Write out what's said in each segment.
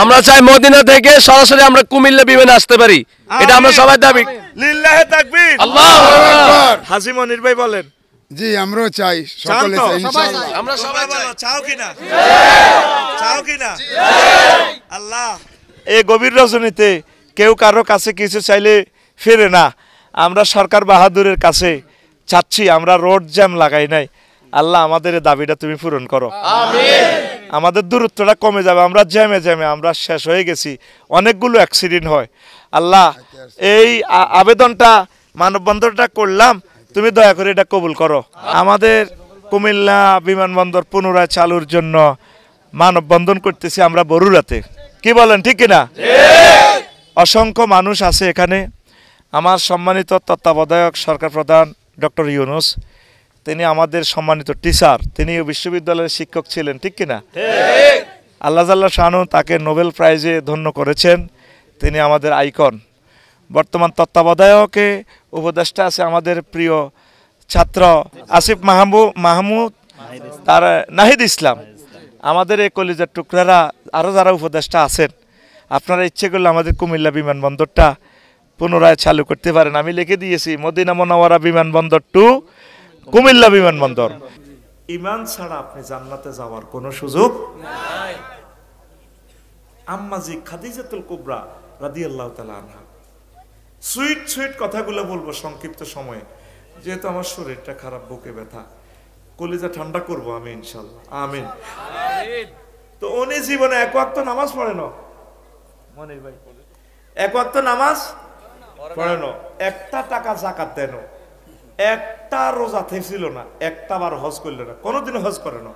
আমরা চাই মদিনা থেকে সরাসরি আমরা কুমিল্লা বিমানে আসতে পারি, এটা আমরা সবাই দাবি। লিল্লাহে তাকবীর, আল্লাহু আকবার। হাজী মনির ভাই বলেন। জি আমরাও চাই, সকলে চাই ইনশাআল্লাহ। আমরা সবাই চাই। চাও কিনা? চাও কিনা? আল্লাহ, এই গভীর রজনীতে কেউ কারো কাছে কিছু চাইলে ফেরে না। আমরা সরকার বাহাদুরের কাছে চাচ্ছি, আমরা রোড জ্যাম লাগাই নাই। আল্লাহ আমাদের এই দাবিটা তুমি পূরণ করো, আমিন। আমাদের দূরত্বটা কমে যাবে, আমরা জ্যামে জ্যামে আমরা শেষ হয়ে গেছি, অনেকগুলো অ্যাক্সিডেন্ট হয়। আল্লাহ এই আবেদনটা মানববন্ধনটা করলাম, তুমি দয়া করে এটা কবুল করো। আমাদের কুমিল্লা বিমানবন্দর পুনরায় চালুর জন্য মানববন্ধন করতেছি আমরা বরুড়াতে, কি বলেন ঠিক কিনা? অসংখ্য মানুষ আছে এখানে। আমার সম্মানিত তত্ত্বাবধায়ক সরকার প্রধান ডক্টর ইউনুস, তিনি আমাদের সম্মানিত টিচার, তিনি বিশ্ববিদ্যালয়ের শিক্ষক ছিলেন, ঠিক কিনা? আল্লাহ জাল্লাহ শানু তাকে নোবেল প্রাইজে ধন্য করেছেন, তিনি আমাদের আইকন। বর্তমান তত্ত্বাবধায়কে উপদেষ্টা আছে আমাদের প্রিয় ছাত্র আসিফ মাহমুদ, তার নাহিদ ইসলাম, আমাদের এই কলিজার টুকরারা, আরও যারা উপদেষ্টা আছেন, আপনারা ইচ্ছে করলে আমাদের কুমিল্লা বিমানবন্দরটা পুনরায় চালু করতে পারেন। আমি লিখে দিয়েছি মদিনা মুনাওয়ারা বিমানবন্দর টু কুমিল্লা বিমানবন্দর। ঈমান ছাড়া আপনি জান্নাতে যাওয়ার কোনো সুযোগ নাই। আম্মাজি খাদিজাতুল কুবরা রাদিয়াল্লাহু তাআলা আনহা, সুইট সুইট কথাগুলো বলবো সংক্ষিপ্ত সময়ে, যেহেতু আমার শরীরটা খারাপ, বুকে ব্যথা, কলিজা ঠান্ডা করবো আমি ইনশাআল্লাহ, আমিন। তো উনি জীবনে এক ওয়াক্ত নামাজ পড়ে না, মনির ভাই, এক ওয়াক্ত নামাজ পড়ে না, একটা টাকা যাকাত দেন, একটা রোজা থেছিল না, একটা বার হজ করলো না, কোনোদিন হজ করে না।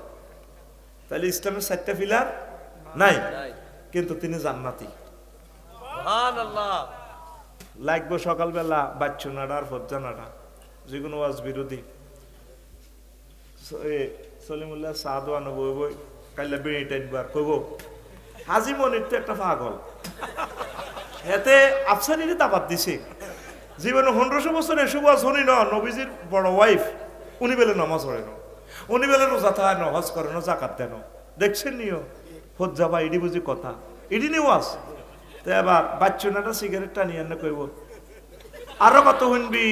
তাহলে ইসলামের 4টা পিলার নাই, কিন্তু তিনি জান্নাতি। সুবহানাল্লাহ। লাগবো সকালবেলা বাচ্চু নাড়া আর ফজ্জা নাড়া, যেগুলো ওয়াজ বিরোধী সলিমুল্লাহ সাদওয়ানো বই বই কাইলা বেড়ি টাইনবার কইব হাজী মনির তো একটা পাগল, এতে আফসানিরে দাবাত দিছে। জীবনে 1500 বছর এসব ওয়াজ শুনি না। নবীজির বড় ওয়াইফ, উনি বেলে নামাজ পড়ে না, উনি বেলে রোজা থাকে না, হজ করে না, জাকাত দেন, দেখছেন নিও হজ্জা বা ইডি বুঝি কথা, ইডি নিয়ে ওয়াজ। তো এবার বাচ্চুনাটা সিগারেট টানিয়ে না কইব আরো কত শুনবি,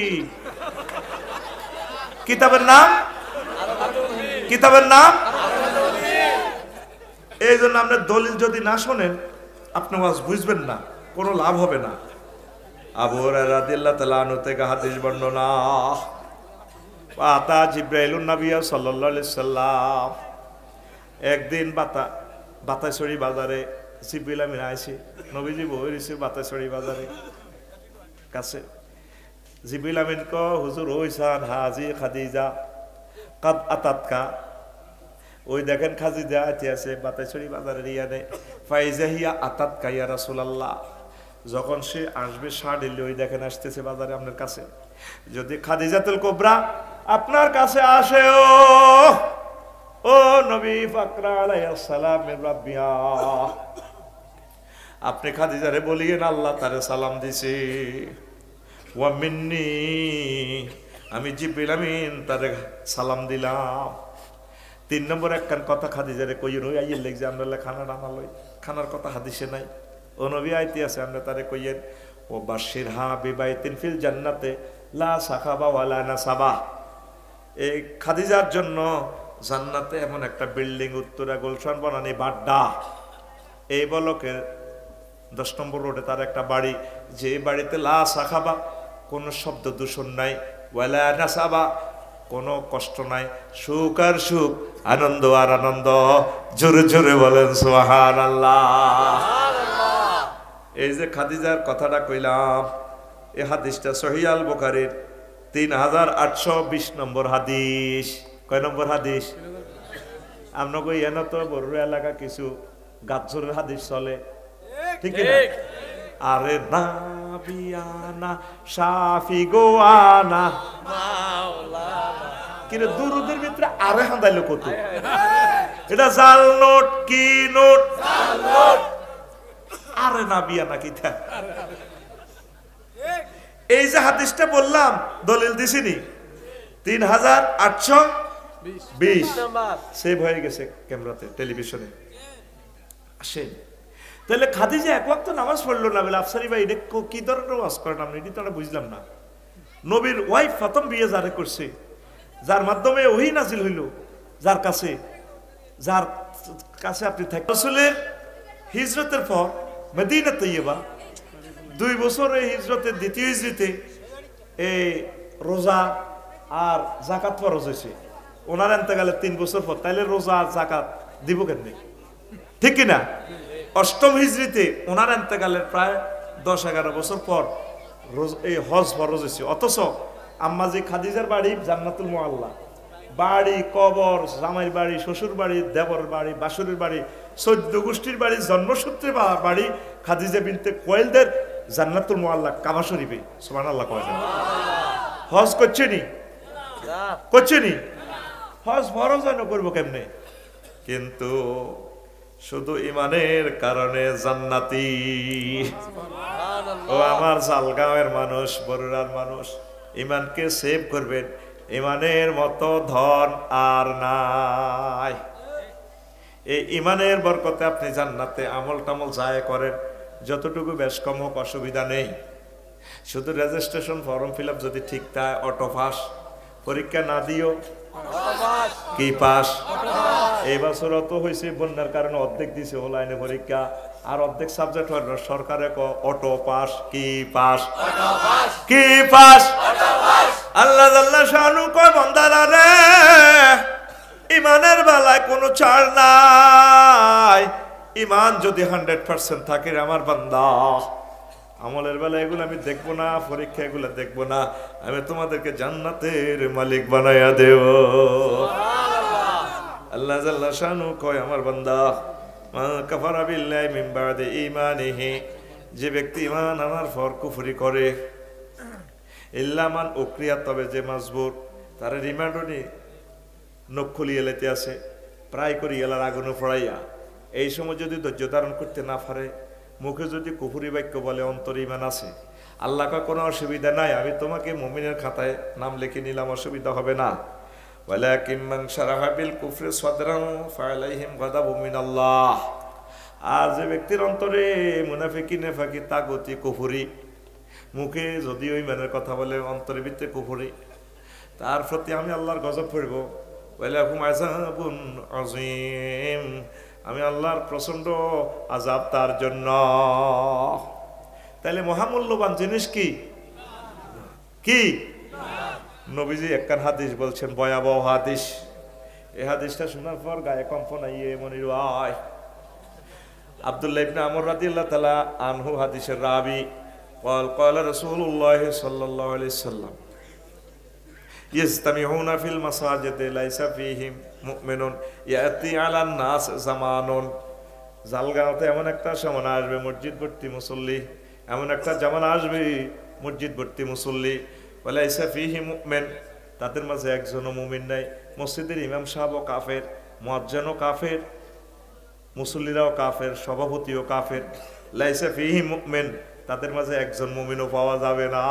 কিতাবের নাম, কিতাবের নাম। এই জন্য আপনার দলিল যদি না শোনেন আপনি ওয়াজ বুঝবেন না, কোনো লাভ হবে না। আবু হুরায়রা রাদিয়াল্লাহু তাআলা আনহু থেকে হাদিস বর্ণনা, আতা জিবরাইলুন নবী সাল্লাল্লাহু আলাইহি সাল্লাম, একদিন বাতাসড়ি বাজারে জিবরিল আমিন আইছে, নবীজি বই রইছে বাতাসড়ি বাজারে কাছে। জিবরিল আমিন ক হুজুর ওইসান হাজি খাদিজা কাদ আতাতকা, ওই দেখেন খাদিজা আইতে আছে বাতাসড়ি বাজারের ইয়ানে, ফাইজাহিয়া আতাতকা ইয়া রাসূলুল্লাহ, যখন সে আসবে সাড়িলে ওই দেখেন আসতেছে বাজারে আপনার কাছে। যদি খাদিজাতুল কুবরা আপনার কাছে আসে, ও নবী ফাকরা আলাইহিস সালাম মির রাব্বিয়া, আপনি খাদিজারে বলিয়েন আল্লাহ তারে সালাম দিছে, ওয়া মিন্নি, আমি জিবরিল আমিন তারে সালাম দিলাম। 3 নম্বর একখান কথা খাদিজারে কইয়েন, ওই আইয়ের লেগ যে আমরা খানা রান্নালই, খানার কথা হাদিসে নাই, ও নবী আইতে আছে আমরা তারে কইয়েন, ও বাশিরহা বিবাইতিন ফিল জান্নাতে লা সাখাবা ওয়ালা নাসাবা, এই খাদিজার জন্য জান্নাতে এমন একটা বিল্ডিং উত্তরা গুলশান বনানী বাড্ডা, এই বলকের 10 নম্বর রোডে তার একটা বাড়ি, যে বাড়িতে লা সাখাবা, কোনো শব্দ দূষণ নাই, ওয়ালা নাসাবা, কোনো কষ্ট নাই, সুখ আর সুখ, আনন্দ আর আনন্দ। জোরে জোরে বলেন সুবহানাল্লাহ। এই যে খাদিজার কথাটা কইলাম, এই হাদিসটা সহিহ আল বুখারীর 3820 নম্বর হাদিস। কয় নম্বর হাদিস? আমরা কই এন তো বড় এলাকা কিছু গাছরের হাদিস চলে, ঠিক না? আরে নাবিয়ানা শাফি গোয়ানা মাওলানা, কিরে দুরুদের ভিতরে আরে হাঁদাইলো কত, এটা জাল নোট কি নোট, জাল নোট, আরে নাবিয়ানা কি থা। এই যে হাদিসটা বললাম দলিল দিছিনি, 3820 সেভ হয়ে গেছে ক্যামেরাতে, টেলিভিশনে। আসেন তাহলে খাদিজা এক ওয়াক্ত নামাজ পড়লো না বলে আফসারি ভাই এটা কি ধরনের ওয়াজ করেন আপনি, এটা তো আমরা বুঝলাম না। নবীর ওয়াইফ প্রথম বিয়ে যারে করছে, যার মাধ্যমে ওহী নাজিল হইল, যার কাছে আপনি থাকেন। রাসূলের হিজরতের পর মদিনা তৈয়বা 2 বছর এই হিজরতের দ্বিতীয় হিজরিতে এই রোজা আর যাকাত ফরজ হয়েছে। ওনার এন্তেকালে 3 বছর পর, তাইলে রোজা আর যাকাত দিব কেন? ঠিক কিনা? 8ম হিজরিতে ওনার এন্তেকালের প্রায় 10-11 বছর পর এই হজ ফরজ হয়েছে। অথচ আম্মাজি খাদিজার বাড়ি জান্নাতুল মুআল্লা, বাড়ি, কবর, জামাইর বাড়ি, শ্বশুর বাড়ি, দেবর বাড়ি, বাসুরের বাড়ি, 14 গোষ্ঠীর বাড়ি, জন্মসূত্রে বাড়ি খাদিজা বিনতে কোয়েলদের জান্নাতুল মুআল্লা কাবা শরীফে। সুবহানাল্লাহ কয় না? হজ করছেনি হজ ফরজ হয় না, করবো কেমনে? কিন্তু শুধু ইমানের কারণে জান্নাতি। ও আমার জালগাঁওয়ের মানুষ, বরুড়ার মানুষ, ইমানকে সেভ করবেন, ইমানের মতো ধন আর নাই। এই ইমানের বরকতে আপনি জান্নাতে আমল টামল যায় করেন, যতটুকু বেশ কম হোক অসুবিধা নেই। শুধু রেজিস্ট্রেশন ফর্ম ফিল আপ যদি ঠিক থাকে, অটো পাস। পরীক্ষা না দিও কি পাস। এই বছর অত হয়েছে বন্যার কারণে অর্ধেক দিছে অনলাইনে পরীক্ষা, আর অর্ধেক সাবজেক্ট হয় সরকারে অটো পাস। কি পাস? কি পাস? আল্লাহ আল্লাহ শানু কয় বান্দারা রে, ইমানের বেলায় কোনো ছাড় নাই। ইমান যদি 100% থাকে আমার বান্দা, আমলের বেলা এগুলো আমি দেখবো না, পরীক্ষা এগুলো দেখবো না, আমি তোমাদেরকে জান্নাতের মালিক বানায়া দেব। আল্লাহ জাল্লা শানু কয় আমার বান্দা, মান কাফারা বিল্লাহি মিন বাদি ঈমানিহি, যে ব্যক্তি ঈমান আনার পর কুফরি করে, ইল্লা মান উকরিয়া, তবে যে মাজবুর, তার রিমান্ডনি নখ খুলিয়ে লেতে আছে, প্রায় করি এলার আগুনে ফড়াইয়া। এই সময় যদি ধৈর্য ধারণ করতে না পারে, মুখে যদি কুফরি বাক্য বলে, অন্তর ঈমান আছে, আল্লাহ কয় কোনো অসুবিধা নাই, আমি তোমাকে মুমিনের খাতায় নাম লিখে নিলাম, অসুবিধা হবে না। ওয়ালাকিন মান শারাহা বিল কুফরি সাদরান ফালাইহিম গাদাবুম মিনাল্লাহ, আর যে ব্যক্তির অন্তরে মুনাফিকি নেফাকি তাগতি কুফরি, মুখে যদিও ঈমানের কথা বলে অন্তরের ভিতরে কুফরি, তার প্রতি আমি আল্লাহর গজব পড়ব। ওয়ালাহুম আযাবুন আযীম, আমি আল্লাহর প্রচন্ড আযাব তার জন্য। তাহলে মহামূল্যবান জিনিস কি? কি? নবীজি একখান হাদিস বলছেন, ভয়াবহ হাদিস। এই হাদিসটা শোনার পর গায়ে কম্পন আইয়ে মনির আয়। আব্দুল্লাহ ইবনে আমর রাদিয়াল্লাহু তাআলা আনহু হাদিসের রাবি, قال قال رسول الله صلى الله عليه وسلم يجتمعون في المساجد ليس فيهم مؤمن يأتي على الناس زمان, জালগাঁওতে এমন একটা সময় আসবে মসজিদ ভর্তি মুসল্লি, এমন একটা জামানা আসবে মসজিদ ভর্তি মুসল্লি, ওয়ালাইসা ফীহি মুমিন, তাদের মাঝে একজনও মুমিন নাই। মসজিদের ইমাম সাহেবও কাফের, মুয়াজ্জিনও কাফের, মুসল্লিরাও কাফের, সভাপতিও কাফের। লাইসা ফীহি মুমিন, তাদের মাঝে একজন মুমিনও পাওয়া যাবে না।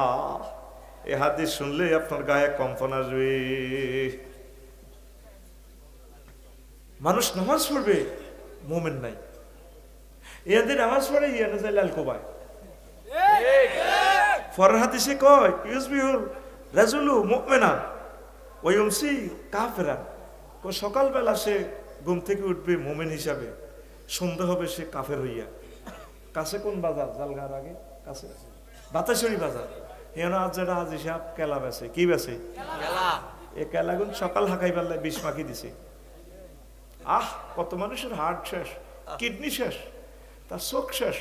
এই হাদিস শুনলেই আপনার গায়ে কম্পন আসবে। মানুষ নামাজ পড়বে, মুমিন নাই। ইয়াদের নামাজ পড়ে ইয়ানে যায় লাল কোবায়। ফরর হাদিসে কয় ইউসবিহুল রাজুলু মুমিনান ওয়া ইউমসি কাফিরান, সকালবেলা সে ঘুম থেকে উঠবে মুমিন হিসাবে, সন্ধ্যা হবে সে কাফের হইয়া। কাছে কোন বাজার? জালগার আগে কাছে বাতাসুরি বাজার। এখানে আজ যেটা হাজি সাহেব কেলা বেছে, কি বেছে? এ কেলাগুন সকাল হাঁকাই পারলে 20 মাখি দিছে। কত মানুষের হার্ট শেষ, কিডনি শেষ, তার চোখ শেষ,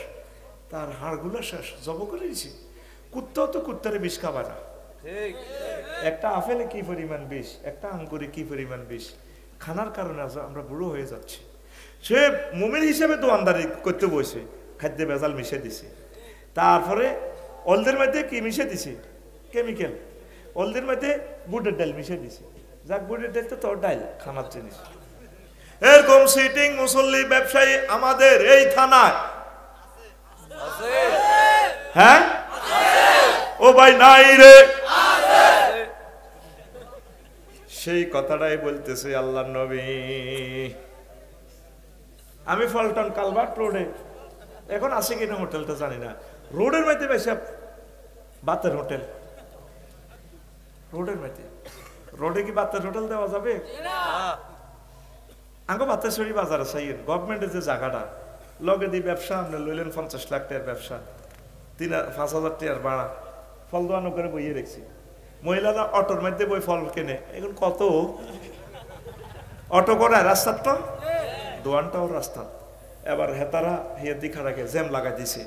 তার হাড়গুলো শেষ, জব করে দিছে। কুত্তাও তো কুত্তারে বিষ খাবা না। একটা আপেলে কি পরিমাণ বিষ, একটা আঙ্গুরে কি পরিমাণ বিষ। খানার কারণে আমরা বুড়ো হয়ে যাচ্ছি। সে মুমিন হিসেবে দোয়ানদারি করতে বসে, খাদ্যে ভেজাল মিশে দিছে। তারপরে অলদের মধ্যে কি মিশে দিছে? কেমিক্যাল। অলদের মধ্যে বুটের ডাল মিশে দিছে। যাক, বুটের ডাল তো তোর ডাল, খানার জিনিস। এরকম সিটিং মুসল্লি ব্যবসায়ী আমাদের এই থানায়, হ্যাঁ ও ভাই নাই রে, সেই কথাটাই বলতেছে আল্লাহর নবী। আমি ফলটন কালভার্ট রোডে এখন আছে কিনা হোটেলটা জানি না। রোডের মধ্যে বেশি বাতের হোটেল, রোডের মধ্যে। রোডে কি বাতের হোটেল দেওয়া যাবে? আগে বাতেশ্বরী বাজারে চাইয়েন গভর্নমেন্টের যে জায়গাটা লগে দিয়ে ব্যবসা আপনি লইলেন 50 লাখ টাকার ব্যবসা, 5,000 টাকার ভাড়া, ফল দোয়ানো করে বইয়ে রেখেছি। মহিলারা অটোর মধ্যে বই ফল কেনে, এখন কত অটো করে রাস্তার তো দোয়ানটাও রাস্তা, এবার হেতারা হিয়ার দিকে রাখে জ্যাম লাগাই দিছে।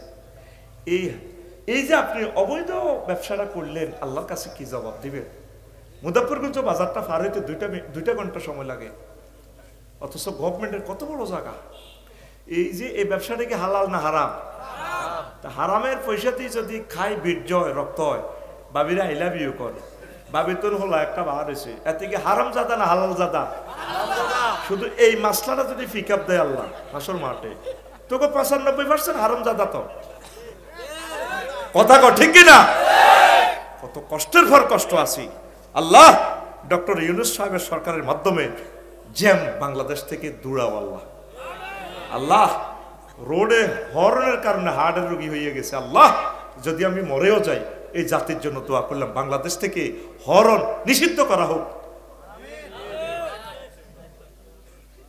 এই যে আপনি অবৈধ ব্যবসাটা করলেন, আল্লাহর কাছে কি জবাব দিবেন? মুজাফফরগঞ্জ বাজারটা পার হইতে 2 ঘন্টা সময় লাগে, অথচ গভর্নমেন্টের কত বড় জায়গা। এই যে এই ব্যবসাটা কি হালাল না হারাম? হারামের পয়সাতেই যদি খাই বীর্য হয়, রক্ত হয়, বাবিরা আই লাভ ইউ করে, বাবি তোর হলো একটা বার হয়েছে, এতে কি হারাম জাদা না হালাল জাদা? শুধু এই মাসলাটা যদি পিক আপ দেয় আল্লাহ হাসর মাঠে, তোকে 95% হারাম জাদা। তো কথা কর ঠিক কিনা? কত কষ্টের পর কষ্ট আছি। আল্লাহ ডক্টর ইউনূস সাহেবের সরকারের মাধ্যমে জ্যাম বাংলাদেশ থেকে দূরাও আল্লাহ। আল্লাহ রোডে হর্নের কারণে হার্টের রোগী হয়ে গেছে, আল্লাহ যদি আমি মরেও যাই এই জাতির জন্য দোয়া করলাম, বাংলাদেশ থেকে হরন নিষিদ্ধ করা হোক।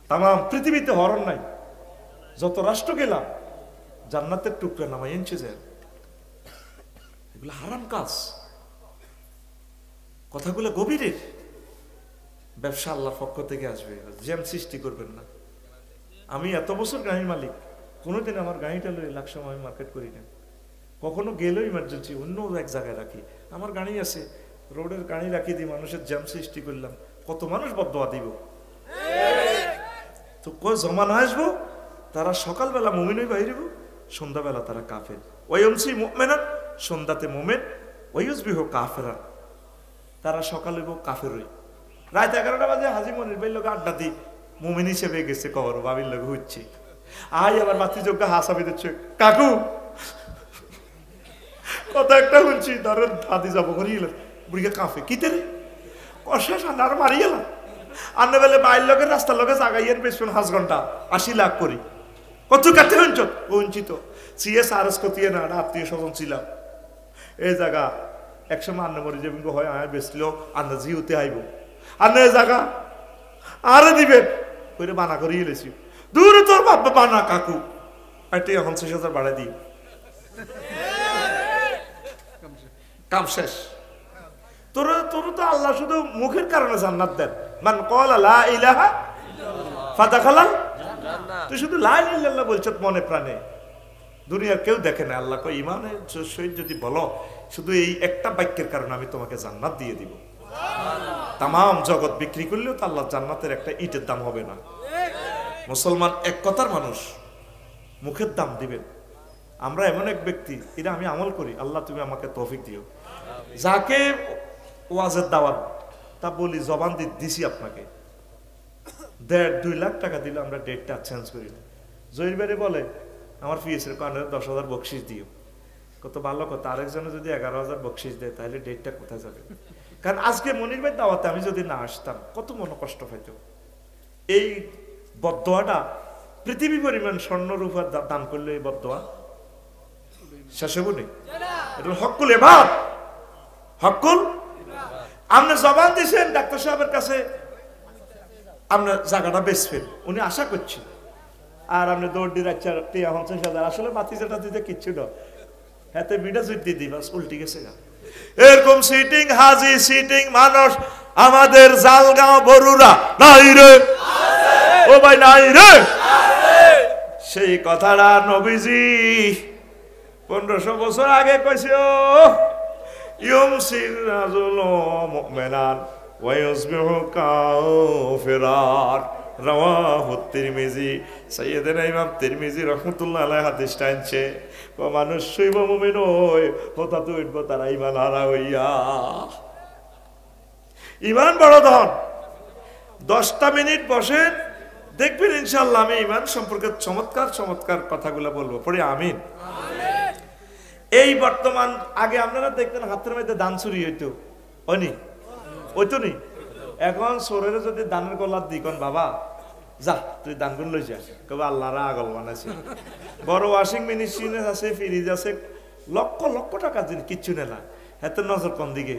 তাম পৃথিবীতে হরন নাই, যত রাষ্ট্র গেলাম জান্নাতের টুকরা নামাই এনেছে যে এগুলো হারাম কাজ, কথাগুলো গভীরের। ব্যবসা আল্লাহর পক্ষ থেকে আসবে, জ্যাম সৃষ্টি করবেন না। আমি এত বছর গাড়ির মালিক, কোনোদিন আমার গাড়িটা লই লাখ সময় মার্কেট করি না, কখনো গেলেও ইমার্জেন্সি অন্য এক জায়গায় রাখি। আমার গাড়ি আছে, রোডের গাড়ি রাখি দিই, মানুষের জ্যাম সৃষ্টি করলাম, কত মানুষ বদদোয়া দিব। তো কই জমানা আসবো, তারা সকালবেলা মুমিন হয়ে বাইরেব, সন্ধ্যাবেলা তারা কাফের। ওয়ায়ুমসি মুমিনান, সন্ধ্যাতে মুমিন, ওয়ায়ুসবিহু কাফিরান, তারা সকাল হইব কাফের হই। রাত 11টা বাজে হাজি মনির ভাইয়ের লোক আড্ডা দিই, মুমিন হিসেবে গেছে কবর, বাবির লোক হচ্ছে। আই আবার মাতৃযোগ্য হাসাবি দিচ্ছে, কাকু কত একটা শুনছি, ধরেন দাদি যাবো করে গেলাম, বুড়িকে কাঁপে কিতে রে কষা ঠান্ডা আর মারি গেলাম। আন্না বেলে বাইর লোকের রাস্তার লোকে জাগাইয়ের পেছন 5 ঘন্টা 80 লাখ করি, কত কাতে হঞ্চ বঞ্চিত CSRS কতিয়ে না আত্মীয় স্বজন ছিলাম। এই জায়গা একসময় আন্না মরি যে হয় আয় বেসলেও আন্না জিউতে আইব, আন্না এই জায়গা আরে দিবেন করে বানা করে গেলেছি। দূরে তোর বাবা বানা কাকু, এটি এখন 60,000 বাড়াই দিই, কাম শেষ। তোর তো আল্লাহ শুধু মুখের কারণে জান্নাত দেন, মান ক্বালা লা ইলাহা ফাদাখালাল জান্নাহ। তুই শুধু লা ইলাহা ইল্লাল্লাহ বলছিস মনে প্রাণে, দুনিয়ার কেউ দেখে না। আল্লাহ কই ঈমানের সহিত যদি বলো শুধু এই একটা বাক্যের কারণে আমি তোমাকে জান্নাত দিয়ে দিব। তামাম জগৎ বিক্রি করলেও তো আল্লাহ জান্নাতের একটা ইটের দাম হবে না। মুসলমান এক কথার মানুষ, মুখের দাম দিবেন। আমরা এমন এক ব্যক্তি, এটা আমি আমল করি, আল্লাহ তুমি আমাকে তৌফিক দিও। যাকে ওয়াজের দাওয়াত তা বলি, জবান দিছি আপনাকে 1.5-2 লাখ টাকা দিলে আমরা ডেটটা চেঞ্জ করি না। জহির বেড়ে বলে আমার ফিসের কারণে 10,000 বকশিস দিও, কত ভালো কথা। আরেকজনে যদি 11,000 বকশিস দেয় তাহলে ডেটটা কোথায় যাবে? কারণ আজকে মনির ভাই দাওয়াতে আমি যদি না আসতাম কত মনে কষ্ট পাইত। এই বদদোয়াটা পৃথিবী পরিমাণ স্বর্ণ রূপা দান করলে এই বদদোয়া শেষ হবো নেই। এটা হকুল ইবাদ, হকুল। আপনি জবান দিয়েছেন ডাক্তার সাহেবের কাছে আপনার জায়গাটা বেচবেন, উনি আশা করছেন, আর আপনি দৌড় দিয়ে রাখছেন 50,000। আসলে মাতি যেটা দিতে কিচ্ছু না, হাতে বিটা জুট দিয়ে দিই, বাস উল্টি গেছে গা। এরকম সিটিং হাজি সিটিং মানুষ আমাদের জালগাঁও বরুরা নাই রে, ও ভাই নাই রে। সেই কথাটা নবীজি 1500 বছর আগে কইছে, ইউমসির রাজুল মুমিনান ওয়া ইউসবিহু কাফিরান, রাওয়াহু তিরমিজি। সাইয়েদনা ইমাম তিরমিজি রাহমাতুল্লাহ আলাইহি হাদিসটা আনছে, মানুষ শৈব মুমিন হয় হতা তো উঠবো তারা ইমান হারা হইয়া। ইমান বড় ধন। 10টা মিনিট বসেন, দেখবেন ইনশাআল্লাহ আমি ইমান সম্পর্কে চমৎকার চমৎকার কথাগুলো বলবো। পড়ে আমিন। এই বর্তমান, আগে আপনারা দেখতেন হাতের মধ্যে দান চুরি হইতো, ওইতো নি। এখন সোরের যদি দানের গলার দিকন বাবা যা তুই দানগুন লই যা কবে আল্লাহরা আগল বানাইছে বড় ওয়াশিং মেশিন আছে ফ্রিজ আছে লক্ষ লক্ষ টাকার জিনিস কিচ্ছু নেলা এত নজর কোন দিকে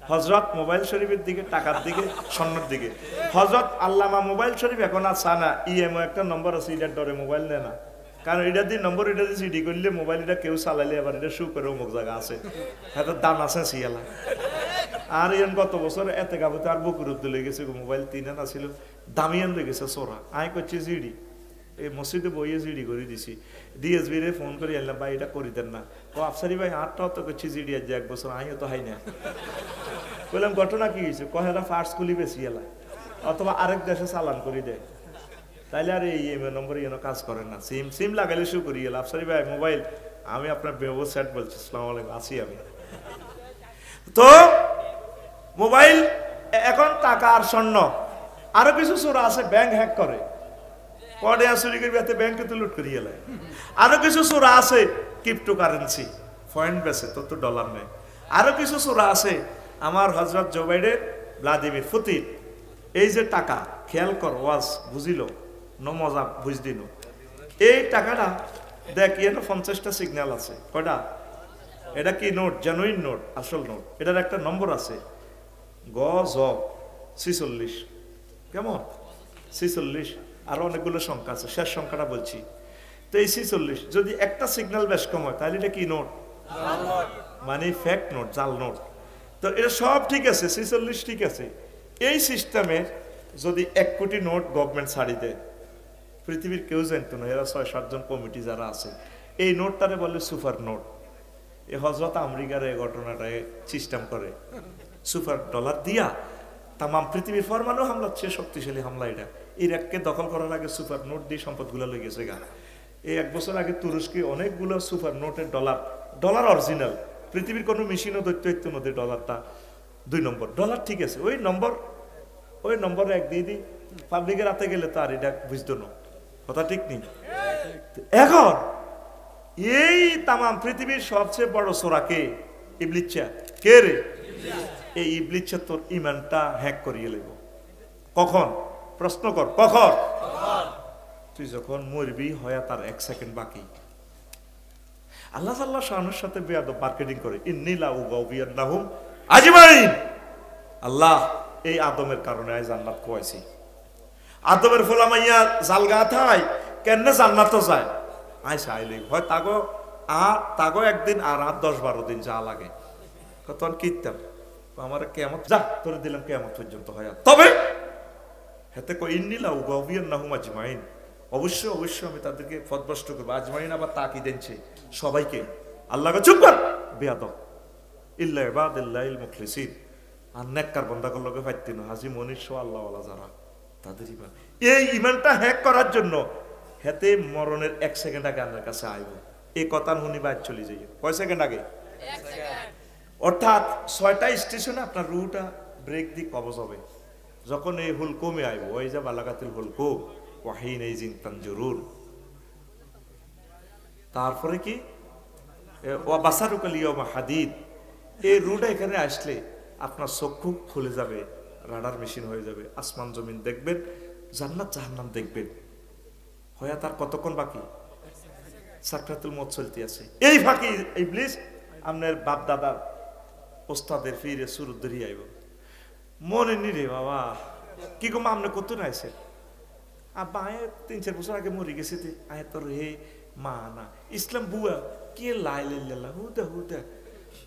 হযরত মোবাইল শরীফের দিকে টাকার দিকে স্বর্ণের দিকে হযরত আল্লামা মোবাইল শরীফ এখন আর সানা ইএমও একটা নম্বর আছে এটার ডরে মোবাইল নেয় না কারণ এটা দিয়ে নম্বর এটা দিয়ে সিডি করলে মোবাইল এটা কেউ চালাইলে আবার এটা শু করে অমুক জায়গা আছে এত দাম আছে সিয়ালা আর ইয়ান গত বছর এতে গাবতে আর বুকুর উদ্দে লেগে গেছে মোবাইল 3 আনা ছিল দামিয়ান লেগে গেছে সোরা আয় করছে সিডি এই মসজিদে বইয়ে সিডি করে দিছি ডিএসবি রে ফোন করে আনলাম ভাই এটা করে দেন না ও আফসারি ভাই আটটাও তো করছি সিডি আজ এক বছর আইও তো হাই না বললাম ঘটনা কি হয়েছে কহেরা ফার্স্ট খুলি বেশি এলা অথবা আরেক দেশে চালান করে দেয় তাইলে আর এই নম্বরে যেন কাজ করেন না সিম লাগাইলে শু করি গেল আফসারি ভাই মোবাইল আমি আপনার বেবো সেট বলছি আসসালামু আলাইকুম আসি আমি তো মোবাইল এখন টাকা আর স্বর্ণ আরো কিছু চোরা আছে ব্যাংক হ্যাক করে পরে চুরি করবে ব্যাংকে তো লুট করিয়ে এলাই আরো কিছু চোরা আছে ক্রিপ্টো কারেন্সি ফয়েন বেছে তো ডলার নেই আরো কিছু চোরা আছে আমার হযরত জো বাইডেন ভ্লাদিমির পুতিন এই যে টাকা খেয়াল কর ওয়াজ বুঝিল ন মজা বুঝ দিন এই টাকাটা দেখ এখানে 50টা সিগন্যাল আছে কয়টা এটা কি নোট জেনুইন নোট আসল নোট এটার একটা নম্বর আছে গ জ 46 কেমন 46 আরো অনেকগুলো সংখ্যা আছে শেষ সংখ্যাটা বলছি তো এই 46 যদি একটা সিগন্যাল বেশ কম হয় তাহলে এটা কি নোট মানে ফেক নোট জাল নোট তো এটা সব ঠিক আছে 46 ঠিক আছে এই সিস্টেমে যদি 1 কোটি নোট গভর্নমেন্ট ছাড়ি দেয় পৃথিবীর কেউ জানতো না এরা 6-7 জন কমিটি যারা আছে এই নোটটারে বলে সুপার নোট এই হযরত আমেরিকার এই ঘটনাটায় সিস্টেম করে সুপার ডলার দিয়া তামাম পৃথিবীর পরমাণু হামলা চেয়ে শক্তিশালী হামলা এটা ইরাককে দখল করার আগে সুপার নোট দিয়ে সম্পদগুলো লয়ে গেছে গা এই 1 বছর আগে তুরস্কে অনেকগুলো সুপার নোটের ডলার অরিজিনাল পৃথিবীর কোনো মেশিনও দৈত্য নদী ডলারটা 2 নম্বর ডলার ঠিক আছে ওই নম্বরে এক দিয়ে দিই পাবলিকের হাতে গেলে তো আর এটা বুঝতো না কথা ঠিক নেই এখন এই তামাম পৃথিবীর সবচেয়ে বড় চোরাকে ইবলিচ্ছা কে রে এই ইবলিচ্ছা তোর ইমানটা হ্যাক করিয়ে লেব কখন প্রশ্ন কর কখন তুই যখন মরবি হয় তার 1 সেকেন্ড বাকি আল্লাহ আল্লাহ শানের সাথে বেয়াদব মার্কেটিং করে ইন্নিলা উগাউবিয়ান্নাহুম আজমাইন আল্লাহ এই আদমের কারণে আজ জান্নাত খোয়াইছি আদমের ফলা মাইয়া জালগা থাই কেন জান্নাত যায় আই চাইলে হয় তাগো একদিন আর 10-12 দিন যা লাগে তখন কীর্তাম আমার কেমন যা তোরে দিলাম কেমন পর্যন্ত হয় তবে হেতে কই ইন্নিলা উগাউবিয়ান্নাহুম আজমাইন অবশ্যই আমি তাদেরকে পথভ্রষ্ট করবো আজমাইন আবার তাকি দিচ্ছে সবাইকে আল্লাহকে চুপ কর বেয়াদব ইল্লা ইবাদিল্লাহিল মুখলিসিন আর নেককার বান্দাগুলোর লগে ফাইতিন হাজী মনির সহ আল্লাহওয়ালা যারা তাদের ইমান এই ইমানটা হ্যাক করার জন্য হেতে মরণের 1 সেকেন্ড আগে আপনার কাছে আইব এই কথা শুনি বাইর চলে যাই কয় সেকেন্ড আগে 1 সেকেন্ড অর্থাৎ 6টা স্টেশনে আপনার রুটা ব্রেক দিয়ে কবজ হবে যখন এই হুলকুমে আইব ওই যে বালাগাতুল হুলকুম ওয়াহিন এই জিন তানজুরুন তারপরে কি ওয়া বাসারুকাল ইয়াউমা হাদিদ এই রুটা এখানে আসলে আপনার চক্ষু খুলে যাবে রাডার মেশিন হয়ে যাবে আসমান জমিন দেখবেন জান্নাত জাহান্নাম দেখবেন হয়া তার কতক্ষণ বাকি সাকরাতুল মউত চলতে আছে এই ফাঁকি ইবলিস আপনার বাপ দাদার ওস্তাদের ফিরে সুর ধরিয়ে আইব মনে নি রে বাবা কি গো আপনি কত নাইছে আব্বা আয় 3-4 বছর আগে মরে গেছে আয় তোর হে মা না ইসলাম বুয়া কে লাইলা হুদা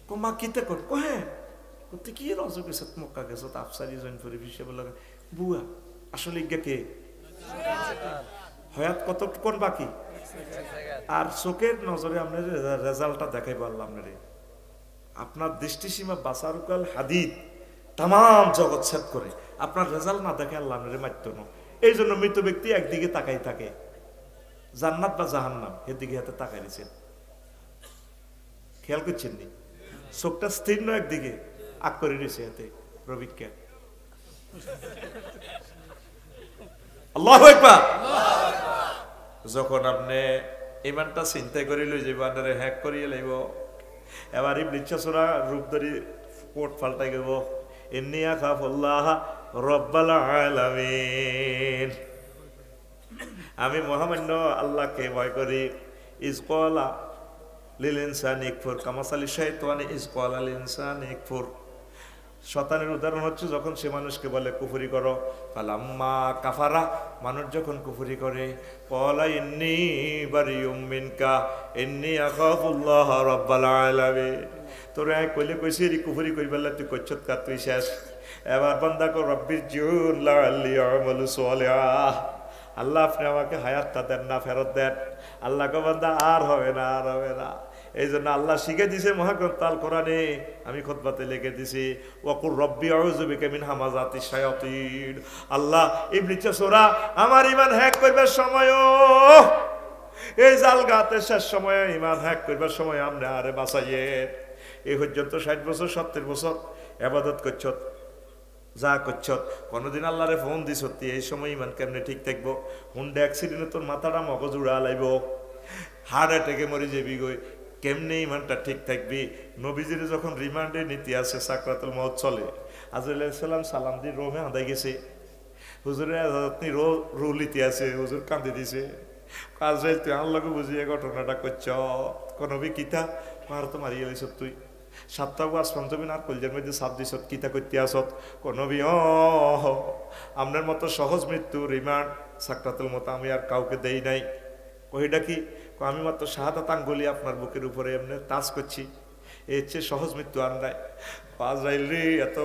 কমা কিতে কর কহে করতে কি রজ গেছে মক্কা গেছে আফসারি জয়েন করে বিষয় বলল বুয়া আসলে কে হয়াত কতক্ষণ বাকি আর চোখের নজরে আপনার রেজাল্টটা দেখাই পারলাম আপনারে আপনার দৃষ্টিসীমা বাসারুকাল হাদিদ তাম জগৎ ছেদ করে আপনার রেজাল্ট না দেখে আল্লাহ আপনারে মারত না এই জন্য মৃত ব্যক্তি একদিকে তাকাই থাকে জান্নাত বা জাহান্নাম এদিকে হাতে তাকাই দিচ্ছেন খেয়াল করছেন নি চোখটা স্থির নয় একদিকে আগ করে দিয়েছে হাতে প্রবিজ্ঞা আল্লাহু আকবার যখন আপনি ইমানটা চিন্তা করে লই যাইব আন্ডারে হ্যাক করিয়ে লাইব এবার ইবলিচ্ছাসুরা রূপ ধরি কোট পাল্টাই গেব ইন্নী আখাফুল্লাহ রব্বাল আলামিন আমি মহামান্য আল্লাহকে ভয় করি। ইজকলা লিল ইনসানি ইকফুর কামাসালি শাইতানি ইজকলা লিল ইনসানি ইকফুর। শয়তানের উদাহরণ হচ্ছে যখন সে মানুষকে বলে কুফরি করো, ফালাম্মা কাফারা, মানুষ যখন কুফরি করে, ক্বালা ইন্নী বারিউম মিনকা ইন্নী আখাফুল্লাহ রাব্বাল আলামিন। তোরা কইলে কইছি রে কুফরি কইবাল্লা তুই কইছত কা তুই শেষ। এবার বান্দা কো রব্বির জিউন লাআল্লি আমালু সালিহা, আল্লাহ আপনি আমাকে হায়াতটা দেন না, ফেরত দেন। আল্লাহ কো বান্দা আর হবে না, আর হবে না। এই জন্য আল্লাহ শিখে দিছে মহাগ্রন্থ আল কোরআনে, আমি খুতবাতে লিখে দিছি ওয়াকুর রব্বি আউযু বিকা মিন হামাযাতিশ শায়াতিন। আল্লাহ ইবলিসের সোরা আমার ঈমান হ্যাক করবার সময়, এই জালগাতে শেষ সময় ঈমান হ্যাক করবার সময় আমরা আরে বাঁচাইয়ে। এই পর্যন্ত 60 বছর 70 বছর ইবাদত করছত, যা করছত, কোনদিন আল্লাহরে ফোন দিছ এই সময় ঈমান কেমনে ঠিক থাকবো? হুন্ডা অ্যাক্সিডেন্টে তোর মাথাটা মগজ উড়া লাইব, হার্ট অ্যাটাকে মরে যাবি গই, কেমনে ইমানটা ঠিক থাকবি? নবীজির যখন রিমান্ডে নীতি আছে, সাকরাতুল মউত চলে, আজরাইল আলাইহিস সালাম সালাম দিয়ে রোমে আদায় গেছে, হুজুরে আপনি রুলিতে আছে, হুজুর কাঁদি দিছে। আজরাইল তুই আল্লাহকে বুঝিয়ে ঘটনাটা করছ, নবী কিতা আর তো মারিয়ে লাইছ তুই, সাতটা আসমান জমিন আর কলজের মধ্যে সাপ দিছ, কিতা করতে আসত? নবী আপনার মতো সহজ মৃত্যু রিমান্ড সাকরাতুল মউত আমি আর কাউকে দেই নাই। কহিটা কি? আমি মাত্র শাহাদাত আঙ্গুলি আপনার বুকের উপরে এমনি টাচ করছি, এর চেয়ে সহজ মৃত্যু আর নাই। আজরাইল রে, এত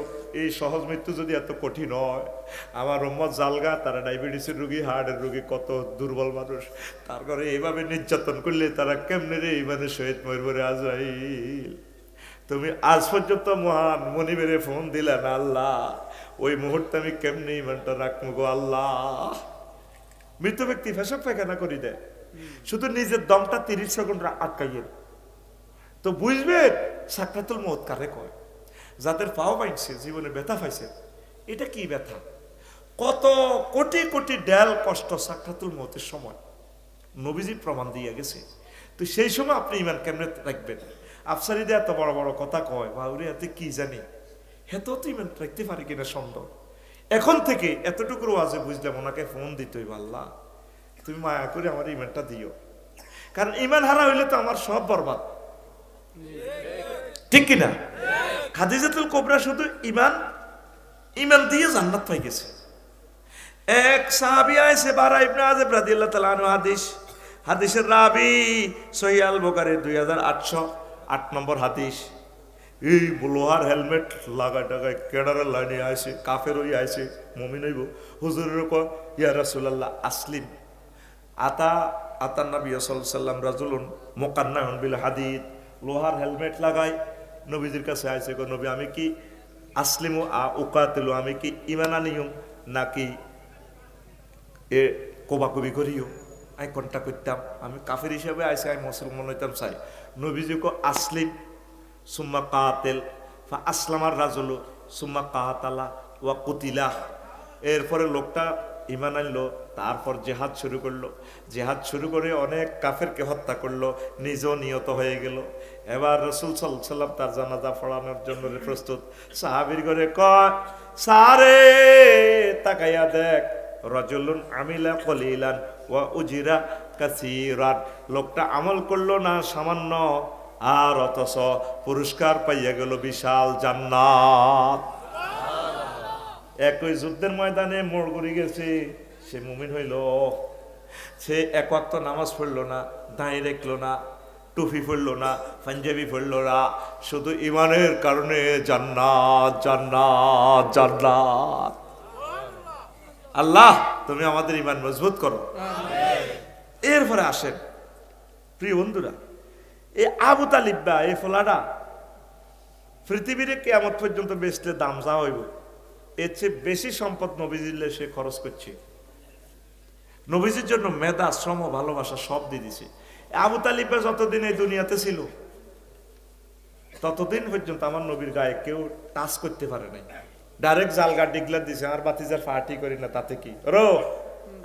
এই সহজ মৃত্যু যদি এত কঠিন হয়, আমার উম্মত জালগা, তারা ডায়াবেটিসের রোগী, হার্টের রোগী, কত দুর্বল মানুষ, তার ঘরে এইভাবে নির্যাতন করলে তারা কেমনে রে ইমানের সহিত মরবে রে? আজরাইল তুমি আজ পর্যন্ত মহান মনিবেরে ফোন দিলে না আল্লাহ, ওই মুহূর্তে আমি কেমনে ইমানটা রাখবো গো আল্লাহ? মৃত ব্যক্তি ফেসক পায়খানা করি দেয়, শুধু নিজের দমটা 30 সেকেন্ড আটকাইয়ে, তো বুঝবেন সাকরাতুল মউত কারে কয়। যাদের পাও পাইছে, জীবনে ব্যথা পাইছে, এটা কি ব্যথা? কত কোটি কোটি ডেল কষ্ট সাকরাতুল মউতের সময় নবীজি প্রমাণ দিয়ে গেছে। তো সেই সময় আপনি ইমান কেমনে রাখবেন? আফসারিদে এত বড় বড় কথা কয়, বাউরে এতে কি জানি, হেতো তো ইমান রাখতে পারে কিনা সন্দেহ। এখন থেকে এতটুকু ওয়াজে বুঝলাম ওনাকে ফোন দিতই, আল্লাহ তুমি মায়া করে আমার ইমানটা দিও, কারণ ইমান হারা হইলে তো আমার সব বরবাদ, ঠিক কিনা? খাদিজাতুল কুবরা শুধু ইমান দিয়ে জান্নাত পাই গেছে। এক সাহাবী আয়েছে বারা ইবনে আযিব রাদিয়াল্লাহু তাআলা আনহু, হাদিসের রাবি, সহিহ আল বুখারী 2808 নম্বর হাদিস। এই লোহার হেলমেট লাগা টাকায় কেডারের লাইনে আইছে, কাফের হই আইছে, মুমিন হইব, হুজুরের কয় ইয়া রাসূলুল্লাহ আসলিম। আতা নবী সাল্লাল্লাহু আলাইহি ওয়াসাল্লাম রাজুলুন মুকান্নাহুন বিল হাদিদ, লোহার হেলমেট লাগাই নবীজির কাছে আইছে, কয় নবী আমি কি আসলিমু উকাতিলু, আমি কি ঈমান আনিয়ম নাকি এ কোবাকুবি করিও? আই কোনটা করতাম? আমি কাফের হিসাবে আইছে, আমি মুসলমান হইতাম চাই। নবীজি কো আসলিম সুম্মা কাতিল, ফা আসলামার রাজুলু সুম্মা কাতালা ওয়া কুতিলা। এরপরে লোকটা ঈমান আনলো, তারপর জেহাদ শুরু করলো, জেহাদ শুরু করে অনেক কাফেরকে হত্যা করলো, নিজেও নিহত হয়ে গেল। এবার রাসূল সাল্লাল্লাহু আলাইহি ওয়াসাল্লাম তার জানাজা পড়ানোর জন্য প্রস্তুত। সাহাবীর ঘরে কয়, সারে তাকাইয়া দেখ, রাজুলুন আমিলা কলিলান ওয়া উজিরা কাসীরান, লোকটা আমল করলো না সামান্য, আর অথচ পুরস্কার পাইয়া গেল বিশাল জান্নাত। একই যুদ্ধের ময়দানে মোড় ঘুরে গেছে, সে মুমিন হইল, সে এক ওয়াক্ত নামাজ পড়লো না, দাঁড়িয়ে রাখলো না, টুপি পড়লো না, পাঞ্জাবি পড়লো না, শুধু ইমানের কারণে জান্নাত জান্নাত জান্নাত। আল্লাহ তুমি আমাদের ইমান মজবুত করো। এরপরে আসেন প্রিয় বন্ধুরা, এই আবু তালিব বা এই ফলাটা পৃথিবীর কিয়ামত পর্যন্ত বেচলে দাম যা হইব, এর চেয়ে বেশি সম্পদ নবীজিল্লে সে খরচ করছে। নবীজির জন্য মেধা, শ্রম, ভালোবাসা সব দিয়ে দিছে। আবু তালিবা যতদিন এই দুনিয়াতে ছিল ততদিন পর্যন্ত আমার নবীর গায়ে কেউ টাচ করতে পারে নাই। ডাইরেক্ট জালগা ডিগলা দিছে, আর বাতিজার পার্টি করি না, তাতে কি রো,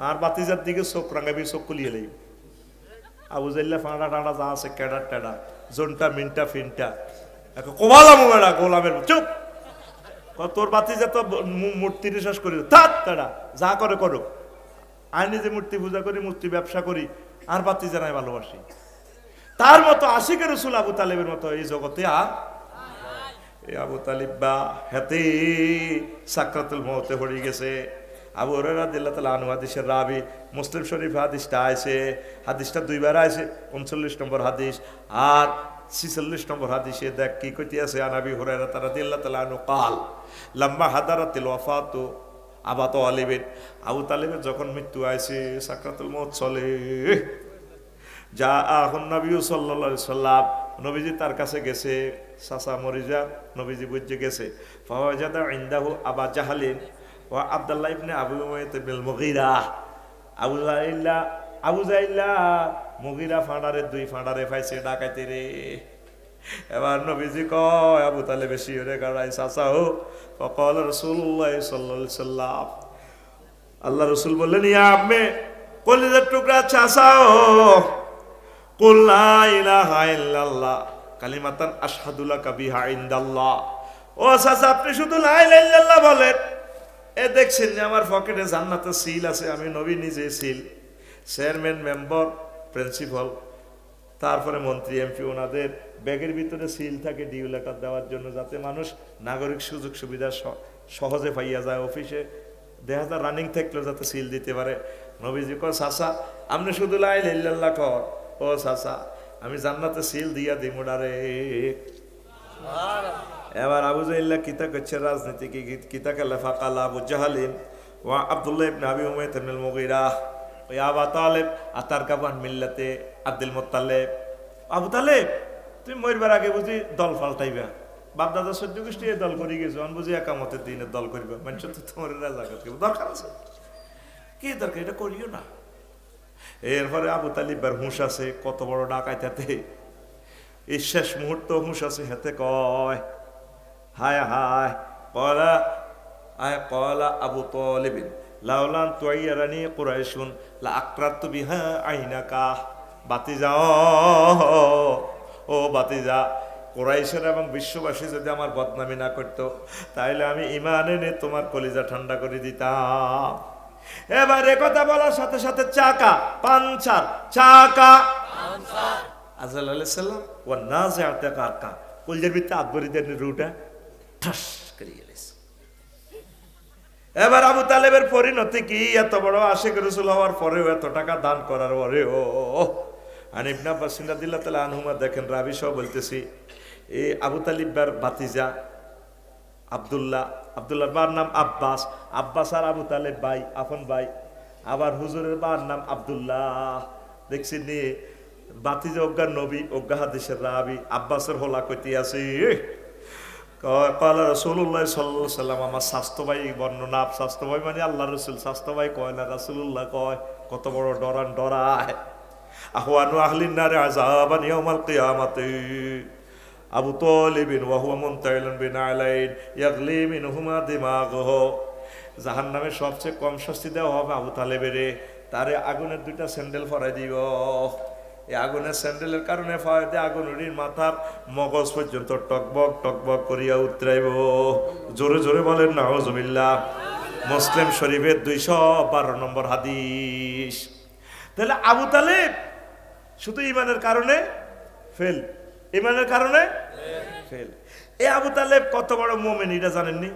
আর বাতিজার দিকে চোখ রাঙাবি, চোখ কুলিয়ে লই। আবু জাইল্লা ফাঁড়া টাড়া যা আছে, ক্যাডার টেডা, জোনটা মিনটা ফিনটা, কোবালাম বেড়া গোলামের চুপ, তোর বাতিজা তো মূর্তি শেষ করি, তাড়া যা করে করুক, আমি নিজে মূর্তি পূজা করি, মূর্তি ব্যবসা করি, আর বাতি জানাই ভালোবাসি। তার মতো আশিকের রাসূল আবু তালেবের মতো এই জগতে আর এই আবু তালিব বা হাতে সাকরাতুল মউতে পড়ে গেছে। আবু হুরায়রা রাদিয়াল্লাহু তাআলা আনহু হাদিসের রাবি, মুসলিম শরীফ হাদিসটা আছে, হাদিসটা দুইবার আছে, 39 নম্বর হাদিস আর 46 নম্বর হাদিসে দেখ কি কইতে আছে। আনাবি হুরায়রা রাদিয়াল্লাহু তাআলা আনহু قال لما حضرت الوفاه আবু তালিব, আবু তালিবের যখন মৃত্যু আইছে, সাকরাতুল মউত চলে, যা আহুন নবী সাল্লাল্লাহু আলাইহি সাল্লাম, নবীজি তার কাছে গেছে, চাচা মরিজা নবীজি বুঝে গেছে। ফাওয়াজাদা ইনদাহু আবা জাহলিন ওয়া আব্দুল্লাহ ইবনে আবু উমাইয়া বিল মুগীরা, আবু জাইল্লা মুগীরা ফাঁড়ারে দুই ফাঁড়ারে পাইছে ডাকাইতে রে। এবার নবীজি কয় আবু তালেব শিওরে গাড়াই চাচা হো। ফাকাল রাসূলুল্লাহ সাল্লাল্লাহু আলাইহি সাল্লাম, আল্লাহ রাসূল বললেন, ইয়া আম্মে, কলিজার টুকরা চাচা হো, কুল লা ইলাহা ইল্লাল্লাহ কালিমাতান আশহাদু লাকা বিহা ইনদাল্লাহ। ও চাচা, আপনি শুধু লা ইলাহা ইল্লাল্লাহ বলেন। এ দেখছেন যে আমার পকেটে জান্নাতের সিল আছে, আমি নবী নিজে সিল, চেয়ারম্যান, মেম্বার, প্রিন্সিপাল, তারপরে মন্ত্রী, এমপি, ওনাদের ব্যাগের ভিতরে সিল থাকে ডিউ লেটার দেওয়ার জন্য, যাতে মানুষ নাগরিক সুযোগ সুবিধা সহজে পাইয়া যায়। অফিসে দেখা যায় রানিং থাকলেও যাতে সিল দিতে পারে। নবীজি কয়, চাচা আপনি শুধু লা ইলাহা ইল্লাল্লাহ কর। ও চাচা, আমি জান্নাতে সিল দিয়া দিই মোডারে। এবার আবু জাহল কিতা করছে রাজনীতি, কিতা খেলে ফাকাল আবু জাহলিন ওয়া আব্দুল্লাহ ইবনে আবি উমাইয়া বিল মুগীরা ওয়া আবু তালেব আতারকাবান মিল্লাতে আব্দুল মুত্তালিব। আবু তালেব, তুমি মরবার আগে বুঝি দল পাল্টাইবা, বাপ দাদা সহ্য গোষ্ঠী এই দল করে গেছো, আমি বুঝি একামতের দিনে দল করবা, মানুষ তো তোমার রাজা দরকার আছে, কি দরকার, এটা করিও না। এরপরে আবু তালিবের হুঁশ আছে, কত বড় ডাকাইতে এই শেষ মুহূর্ত হুঁশ আছে, হেতে কয়, হায় হায়, কলা আয় কলা আবু তালিবিন লাউলান তুয়াইয়ারানি কুরাইশুন লা আকরাতু বিহা আইনাকা। বাতিজা, ও বাতিজা, কুরাইশের এবং বিশ্ববাসী যদি আমার বদনামি না করতো, তাইলে আমি ঈমান এনে তোমার কলিজা ঠান্ডা করে দিতাম। এবার কথা বলার সাথে সাথে চাকা পাঞ্চার, চাকা আজরাইল আলাইহিস সালাম ওয়া নাজিআতে কাকা, কলিজার ভিতরে আদবরি দেন রুটা ঠাস করে গেছে। এবার আবু তালেবের পরিণতি কি? এত বড় আশিক রাসূল হওয়ার পরেও, এত টাকা দান করার পরেও। আর ইবনে আব্বাস রাদিয়াল্লাহু তাআলা আনহুমা, দেখেন রাবি সহ বলতেছি, এই আবু তালিবের ভাতিজা আব্দুল্লাহ, আব্দুল্লাহর বার নাম আব্বাস, আব্বাস আর আবু তালেব ভাই, আপন ভাই। আবার হুজুরের বার নাম আব্দুল্লাহ। দেখছি নি ভাতিজা অজ্ঞা নবী, অজ্ঞা হাদিসের রাবি, আব্বাসের হোলা কইতে আছে। রাসূলুল্লাহ সাল্লাল্লাহু আলাইহি সাল্লাম, আমার স্বাস্থ্য ভাই বর্ণনা, স্বাস্থ্য ভাই মানে আল্লাহ রসুল, স্বাস্থ্য ভাই কয় না, রাসূলুল্লাহ কয়। কত বড় ডরান ডরায়। আহওয়ানু আহলিন নারে আযাবান ইয়াউমাল কিয়ামাতি আবু তালিবিন ওয়া হুয়া মুনতাইলুন বিনালাইন ইয়াগলি মিনহুমা দিমাগুহু। জাহান্নামের সবচেয়ে কম শাস্তি দেওয়া হবে আবু তালেবের, তারে আগুনের দুইটা স্যান্ডেল পরাই দিব। এই আগুনের স্যান্ডেলের কারণে ফায়দে আগুনের মাথার মগজ পর্যন্ত টকবক টকবক করিয়া উতরাইব। জোরে জোরে বলেন নাউজুবিল্লাহ। মুসলিম শরীফের 212 নম্বর হাদিস। তাহলে আবু তালেব শুধু ইমানের কারণে ফেল, ইমানের কারণে ফেল। এই আবু তালেব কত বড় মুমিন এটা জানেননি?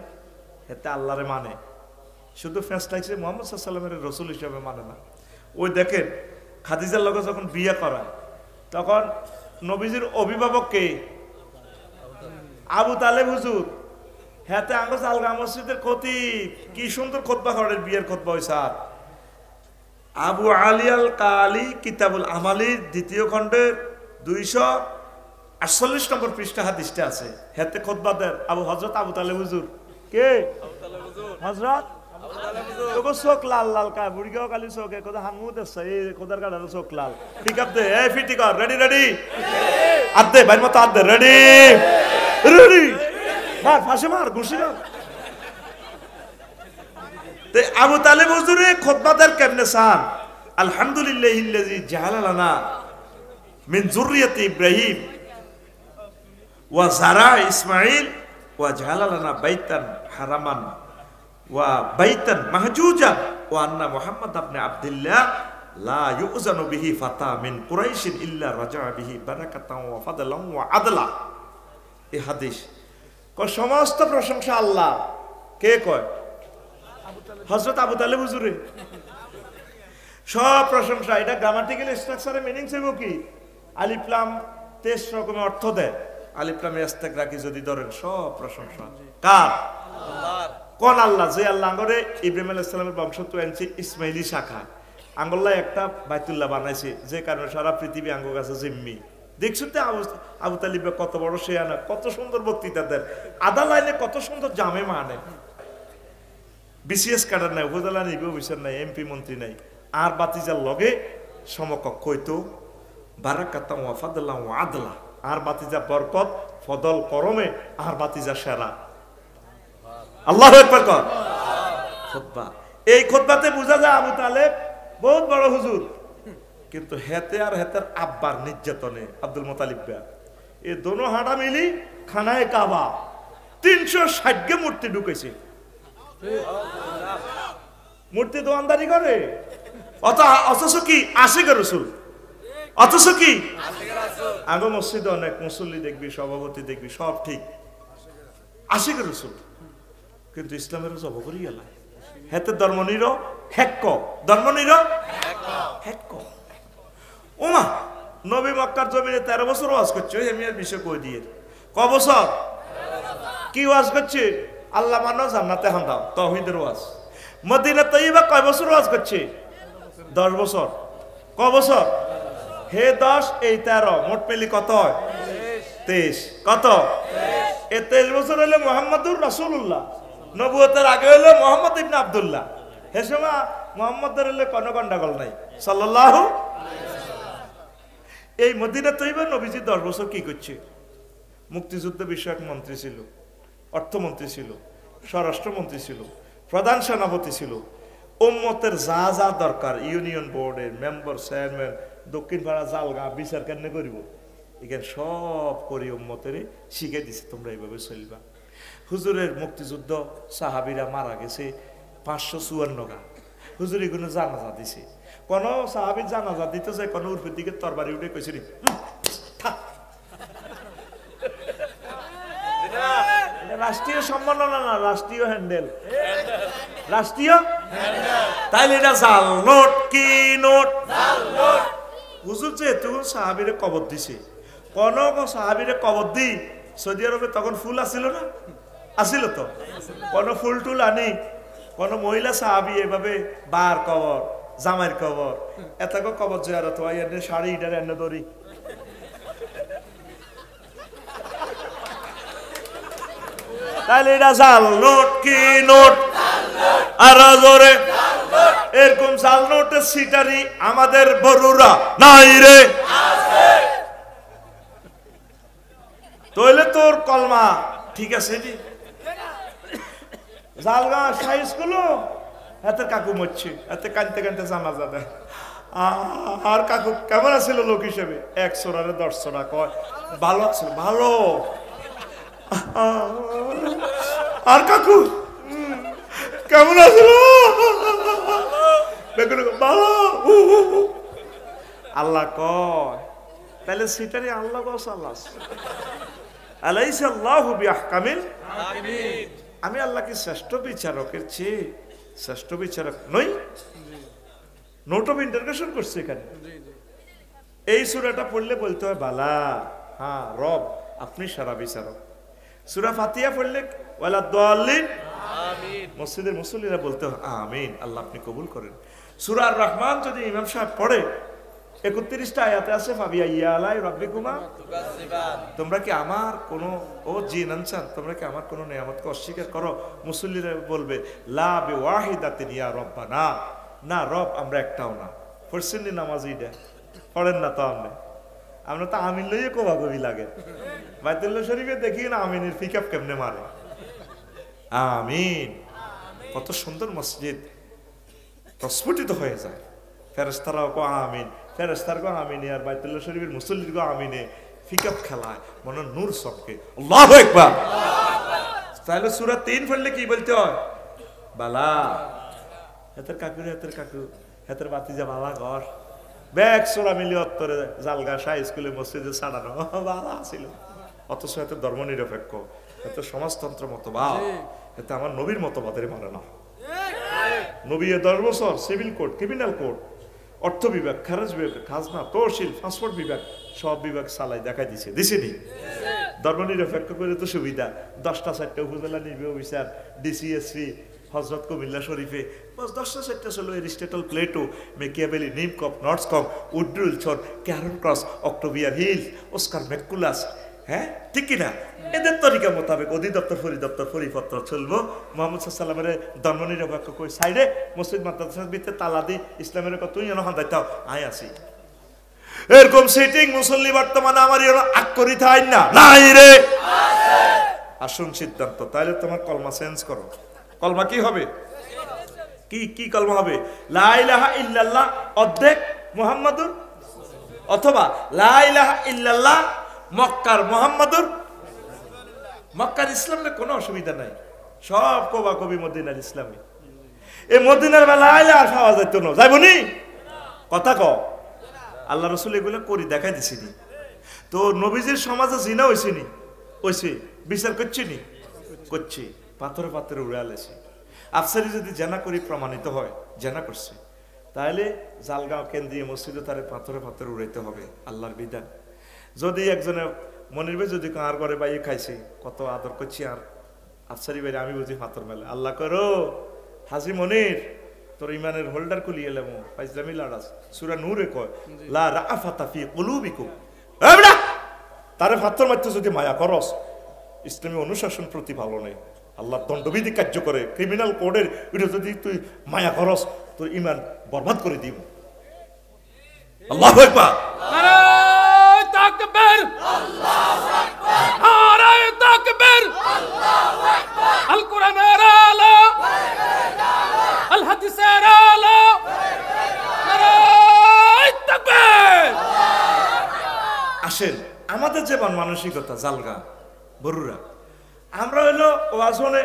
এতে আল্লাহরে মানে, শুধু ফেসটাইছে মুহাম্মদ সাল্লাল্লাহু আলাইহি ওয়াসাল্লামের রাসূল হিসেবে মানে না। ওই দেখেন খাদিজার লগে যখন বিয়ে করায়, তখন নবীজির অভিভাবক কে? আবু তালেব হুজুর। হাতে আঙ্গস আলগা মসজিদের খতিব, কি সুন্দর খুতবা করেন, বিয়ের খুতবা হইছে। আর আবু আলী আল কালি কিতাবুল আমালির 2য় খণ্ডের 248 নম্বর পৃষ্ঠা হাদিসটা আছে। হেতে খুতবা দেন হযরত আবু তালেব হুজুর। কে? হযরত তোকে চোখ লাল লাল কা বুড়িগাঁও কালি চোখে কোথা হামুদ আছে, এই কোদার কাটার চোখ লাল। পিক আপ দে, এই ফিটি কর, রেডি রেডি আদ দে, ভাই মতো আদ দে, রেডি রেডি মার, ফাঁসে মার, ঘুষি মার। তে আবু তালেব হুজুরে খুতবা দেন কেমনে সান? আলহামদুলিল্লাহিল্লাযী জাআলা লানা মিন যুররিয়াতি ইব্রাহিম ওয়া যারা ইসমাঈল ওয়া জাআলা লানা বাইতান হারামান ওয়া বাইতান মাহজুজা ওয়া আন্না মুহাম্মদ ইবনে আব্দুল্লাহ লা ইউজানু বিহি ফাতা মিন কুরাইশিন ইল্লা রাজা বিহি বারাকাতান ওয়া ফাদলান ওয়া আদলা। এই হাদিস সমস্ত প্রশংসা আল্লাহ। কে কয়? হযরত আবু তালেব হুজুরে। সব প্রশংসা। এটা গ্রামাটিক্যাল স্ট্রাকচারে মিনিং হইব কি? আলিফ লাম 23 রকমের অর্থ দেয়। আলিফ লামে ইস্তেগরাকি যদি ধরেন সব প্রশংসা কার? আল্লাহর। কোন আল্লাহ? যে আল্লাহ আঙ্গরে ইব্রাহিম আলাইহিস সালামের বংশত্ব আনছে ইসমাইলি শাখা। আঙ্গল্লাহ একটা বাইতুল্লাহ বানাইছে, যে কারণে সারা পৃথিবী আঙ্গ কাছে জিম্মি। দেখছো তো আবু তালিব কত বড় শেয়ানা, কত সুন্দর বক্তৃতা দেন, আদা লাইনে কত সুন্দর জামে মানে। বিসিএস কার্ডার নাই, উপজেলা নিবে অফিসার নাই, এমপি মন্ত্রী নাই, আর বাতিজার লগে সমকক্ষ হইতো বারাকাতা ওয়া ফাদলা ওয়া আদলা। আর বাতিজা বরকত ফদল করমে, আর বাতিজা সেরা। আল্লাহু আকবার কর। খুতবা, এই খুতবাতে বোঝা যায় আবু তালেব বহুত বড় হুজুর, কিন্তু হেতে আর হেতের আব্বার নির্যাতনে আব্দুল মুতালিব এই দোনো হাঁটা মিলি খানায় কাবা 360 মূর্তি ঢুকেছে। মূর্তি দোয়ানদারি করে, অথচ কি আশিক রাসূল, অথচ কি আগে মসজিদে অনেক মুসল্লি দেখবি, সভাপতি দেখবি, সব ঠিক, আশিক রাসূল, কিন্তু ইসলামের জব করি গেল। হেতে ধর্ম নির হেক্ক, ধর্ম নির হেক্ক। ওমা নবী মক্কার জমিনে 13 বছর ওয়াজ করছে। ওই আমি বিষয় কই দিয়ে ক বছর কি ওয়াজ করছে? আল্লাহ মানো, জান্নাতে হান্দাও, তাওহীদের ওয়াজ। মদিনা তৈয়বা কয় বছর ওয়াজ করছে? 10 বছর। ক বছর? হে 10 এই 13, মোট পেলি কত হয়? 23। কত? এই 23 বছর হলো মুহাম্মাদুর রাসূলুল্লাহ। নবুয়তের আগে হলো মুহাম্মদ ইবনে আব্দুল্লাহ। হে সময় মুহাম্মদের হলে কোনো গন্ডগোল নাই সাল্লাল্লাহু। এই মদিনা তৈয়বা নবীজি 10 বছর কি করছে? মুক্তিযুদ্ধ বিষয়ক মন্ত্রী ছিল, অর্থমন্ত্রী ছিল, স্বরাষ্ট্রমন্ত্রী ছিল, প্রধান সেনাপতি ছিল। উম্মতের যা যা দরকার, ইউনিয়ন বোর্ডের মেম্বার, চেয়ারম্যান, দক্ষিণ পাড়া জালগা বিচার কেন করিব, এখানে সব করি উম্মতের শিখে দিছে, তোমরা এইভাবে চলবা। হুজুরের মুক্তিযুদ্ধ সাহাবীরা মারা গেছে 554 গা। হুজুর এগুলো জানাজা দিছে। কোন সাহাবীর জানাজা দিতে যায়, কোন উর্ফের দিকে তরবারি উঠে কইছে রে রাষ্ট্রীয় সম্মাননা না, রাষ্ট্রীয় হ্যান্ডেল, রাষ্ট্রীয় তাইলে এটা জাল নোট। কি নোট? হুজুর যেহেতু সাহাবীরে কবর দিছে, কোন সাহাবীরে কবর দি সৌদি আরবে তখন ফুল আসিল না? আসিল তো। কোন ফুল টুল আনি কোন মহিলা সাহাবী এভাবে বার কবর, জামাইয়ের কবর, এতক কবর জিয়ারত হয়, এনে শাড়ি ইটার এনে দড়ি। তাহলে এটা জাল নোট। কি নোট? আর জোরে এরকম জাল নোটের সিটারি আমাদের বড়ুরা নাই রে। তাহলে তোর কলমা ঠিক আছে জি। জালগা সাইজ গুলো এত কাকু মরছে, এত কানতে কানতে জানাজা দেয়। আর কাকু কেমন আছিল লোক হিসেবে? 100 আর 10 কয় ভালো আছিল, ভালো। আর কাকু কেমন আছিল? ভালো। আল্লাহ কয় তাহলে সিটারি আল্লাহ বস। আল্লাহ আলাইসা আল্লাহু বিআহকামিল হাকিমিন। আমি আল্লাহ কি শ্রেষ্ঠ বিচারকের চেয়ে শ্রেষ্ঠ বিচারক নই? নোট অফ ইন্টারগেশন করছে এখানে। এই সূরাটা পড়লে বলতে হয় বালা, হ্যাঁ রব আপনি সারা বিচারক। সূরা ফাতিহা পড়লে ওয়ালা দাল্লিন আমিন, মসজিদের মুসল্লিরা বলতে হয় আমিন, আল্লাহ আপনি কবুল করেন। সূরা আর রহমান যদি ইমাম সাহেব পড়ে 31টা আয়াতে আছে ফাবিয়া ইয়ালাই রাব্বিকুমা তুকাজ্জিবান, তোমরা কি আমার কোন ও জিন আনসান, তোমরা কি আমার কোন নিয়ামতকে অস্বীকার করো? মুসল্লিরা বলবে লা বিওয়াহিদাতিন ইয়া রব্বানা, না রব আমরা একটাও না। পড়ছেন নি নামাজ? এইটা পড়েন না তো আপনি? আমরা তো আমিন লইয়ে কোভাকবি লাগে। বাইতুল্লাহ শরীফে দেখি না আমিনের পিকআপ কেমনে মারে। আমিন, কত সুন্দর মসজিদ প্রস্ফুটিত হয়ে যায়। ফেরেশতারাও কো আমিন, ফেরেশতার কো আমিন, আর বাইতুল্লাহ শরীফের মুসল্লির কো আমিনে পিকআপ খেলায়, মনে নূর সবকে। আল্লাহু আকবার। তাহলে সূরা 3 পড়লে কি বলতে হয়? বালা হেতের কাকু হেতের বাতিজা বাবা ঘর ব্যাগ সোরা মিলি অত্তরে জালগা শাহ স্কুলে মসজিদে ছাড়ানো বাবা ছিল। অথচ এত ধর্ম নিরপেক্ষ, এত সমাজতন্ত্র মতবাদ, এতে আমার নবীর মতবাদের মানে না। নবী 10 বছর সিভিল কোড, ক্রিমিনাল কোড, অর্থ বিভাগ, খারাজ বিভাগ, খাজনা, তহসিল, পাসপোর্ট বিভাগ, সব বিভাগ চালাই দেখাই দিছেনি। ধর্ম নিরপেক্ষ করে তো সুবিধা, 10টা 4টা উপজেলা নির্বাহী অফিসার, ডিসিএসসি, হজরত কুমিল্লা শরীফে 10টা 4টা ছিল। এরিস্টটল, প্লেটো, মেকিয়াভেলি, নিমকপ, নর্থসকপ, উড্রুল ছর, ক্যারন ক্রস, অক্টোবিয়ার হিল, অস্কার ম্যাকুলাস, হ্যাঁ ঠিক কিনা? এদের তরিকা মোতাবেক অধিদপ্তর পরিদপ্তর পরিপত্র চলবো। মোহাম্মদ সাল্লামের ধর্ম নিরপেক্ষ কই সাইডে মসজিদ মাদ্রাসার ভিতরে তালা দি ইসলামের কথা তুই যেন হান্দাইতাও আয় আসি এরকম সিটিং মুসল্লি বর্তমানে আমার আগ করি থাই না নাই রে। আসুন সিদ্ধান্ত, তাহলে তোমার কলমা চেঞ্জ করো। কলমা কি হবে? কি কলমা হবে? লা ইলাহা ইল্লাল্লাহ অর্ধেক মুহাম্মাদুর, অথবা লা ইলাহা ইল্লাল্লাহ মক্কার মুহাম্মাদুর। মক্কার ইসলামের কোনো অসুবিধা নাই, সব কবা কবি মদিনার ইসলামী। এই মদিনার বেলা আইলে আর পাওয়া যেত না, যাইবনি কথা ক। আল্লাহ রসুল এগুলো করি দেখাই দিছিনি তো। নবীজির সমাজে জিনা হয়েছিনি, হয়েছে বিচার করছিনি, করছি পাথরে পাথরে উড়ে আলেছে। আফসারি যদি জেনা করি প্রমাণিত হয় জেনা করছে, তাহলে জালগাঁও কেন্দ্রীয় মসজিদে তারে পাথরে পাথরে উড়াইতে হবে, আল্লাহর বিধান। যদি একজনে মনির ভাই যদি কার ঘরে বাইয়ে খাইছে, কত আদর করছি, আর আফসারি বাইরে আমি বুঝি পাথর মেলে, আল্লাহ করো হাজি মনির তোর ইমানের হোল্ডার খুলি এলাম ফাইজলামি লাড়াস। সূরা নূরে কয় লা রাআফাতা ফি কুলুবিকুম, এবড়া তারে পাথর মারতে যদি মায়া করস, ইসলামী অনুশাসন প্রতিপালনে আল্লাহ দণ্ডবিধি কার্য করে, ক্রিমিনাল কোডের এটা যদি তুই মায়া করস, তোর ইমান বরবাদ করে দিব। আল্লাহু আকবার, নারায়ে তাকবীর, আল্লাহু আকবার, নারায়ে তাকবীর, আল্লাহু আকবার, আল কোরআনের আলো, আল হাদিসের আলো, নারায়ে তাকবীর। আসেন আমাদের যে মানসিকতা জালগা বড়ুরা, আমরা হইলো ওয়াজ শুনে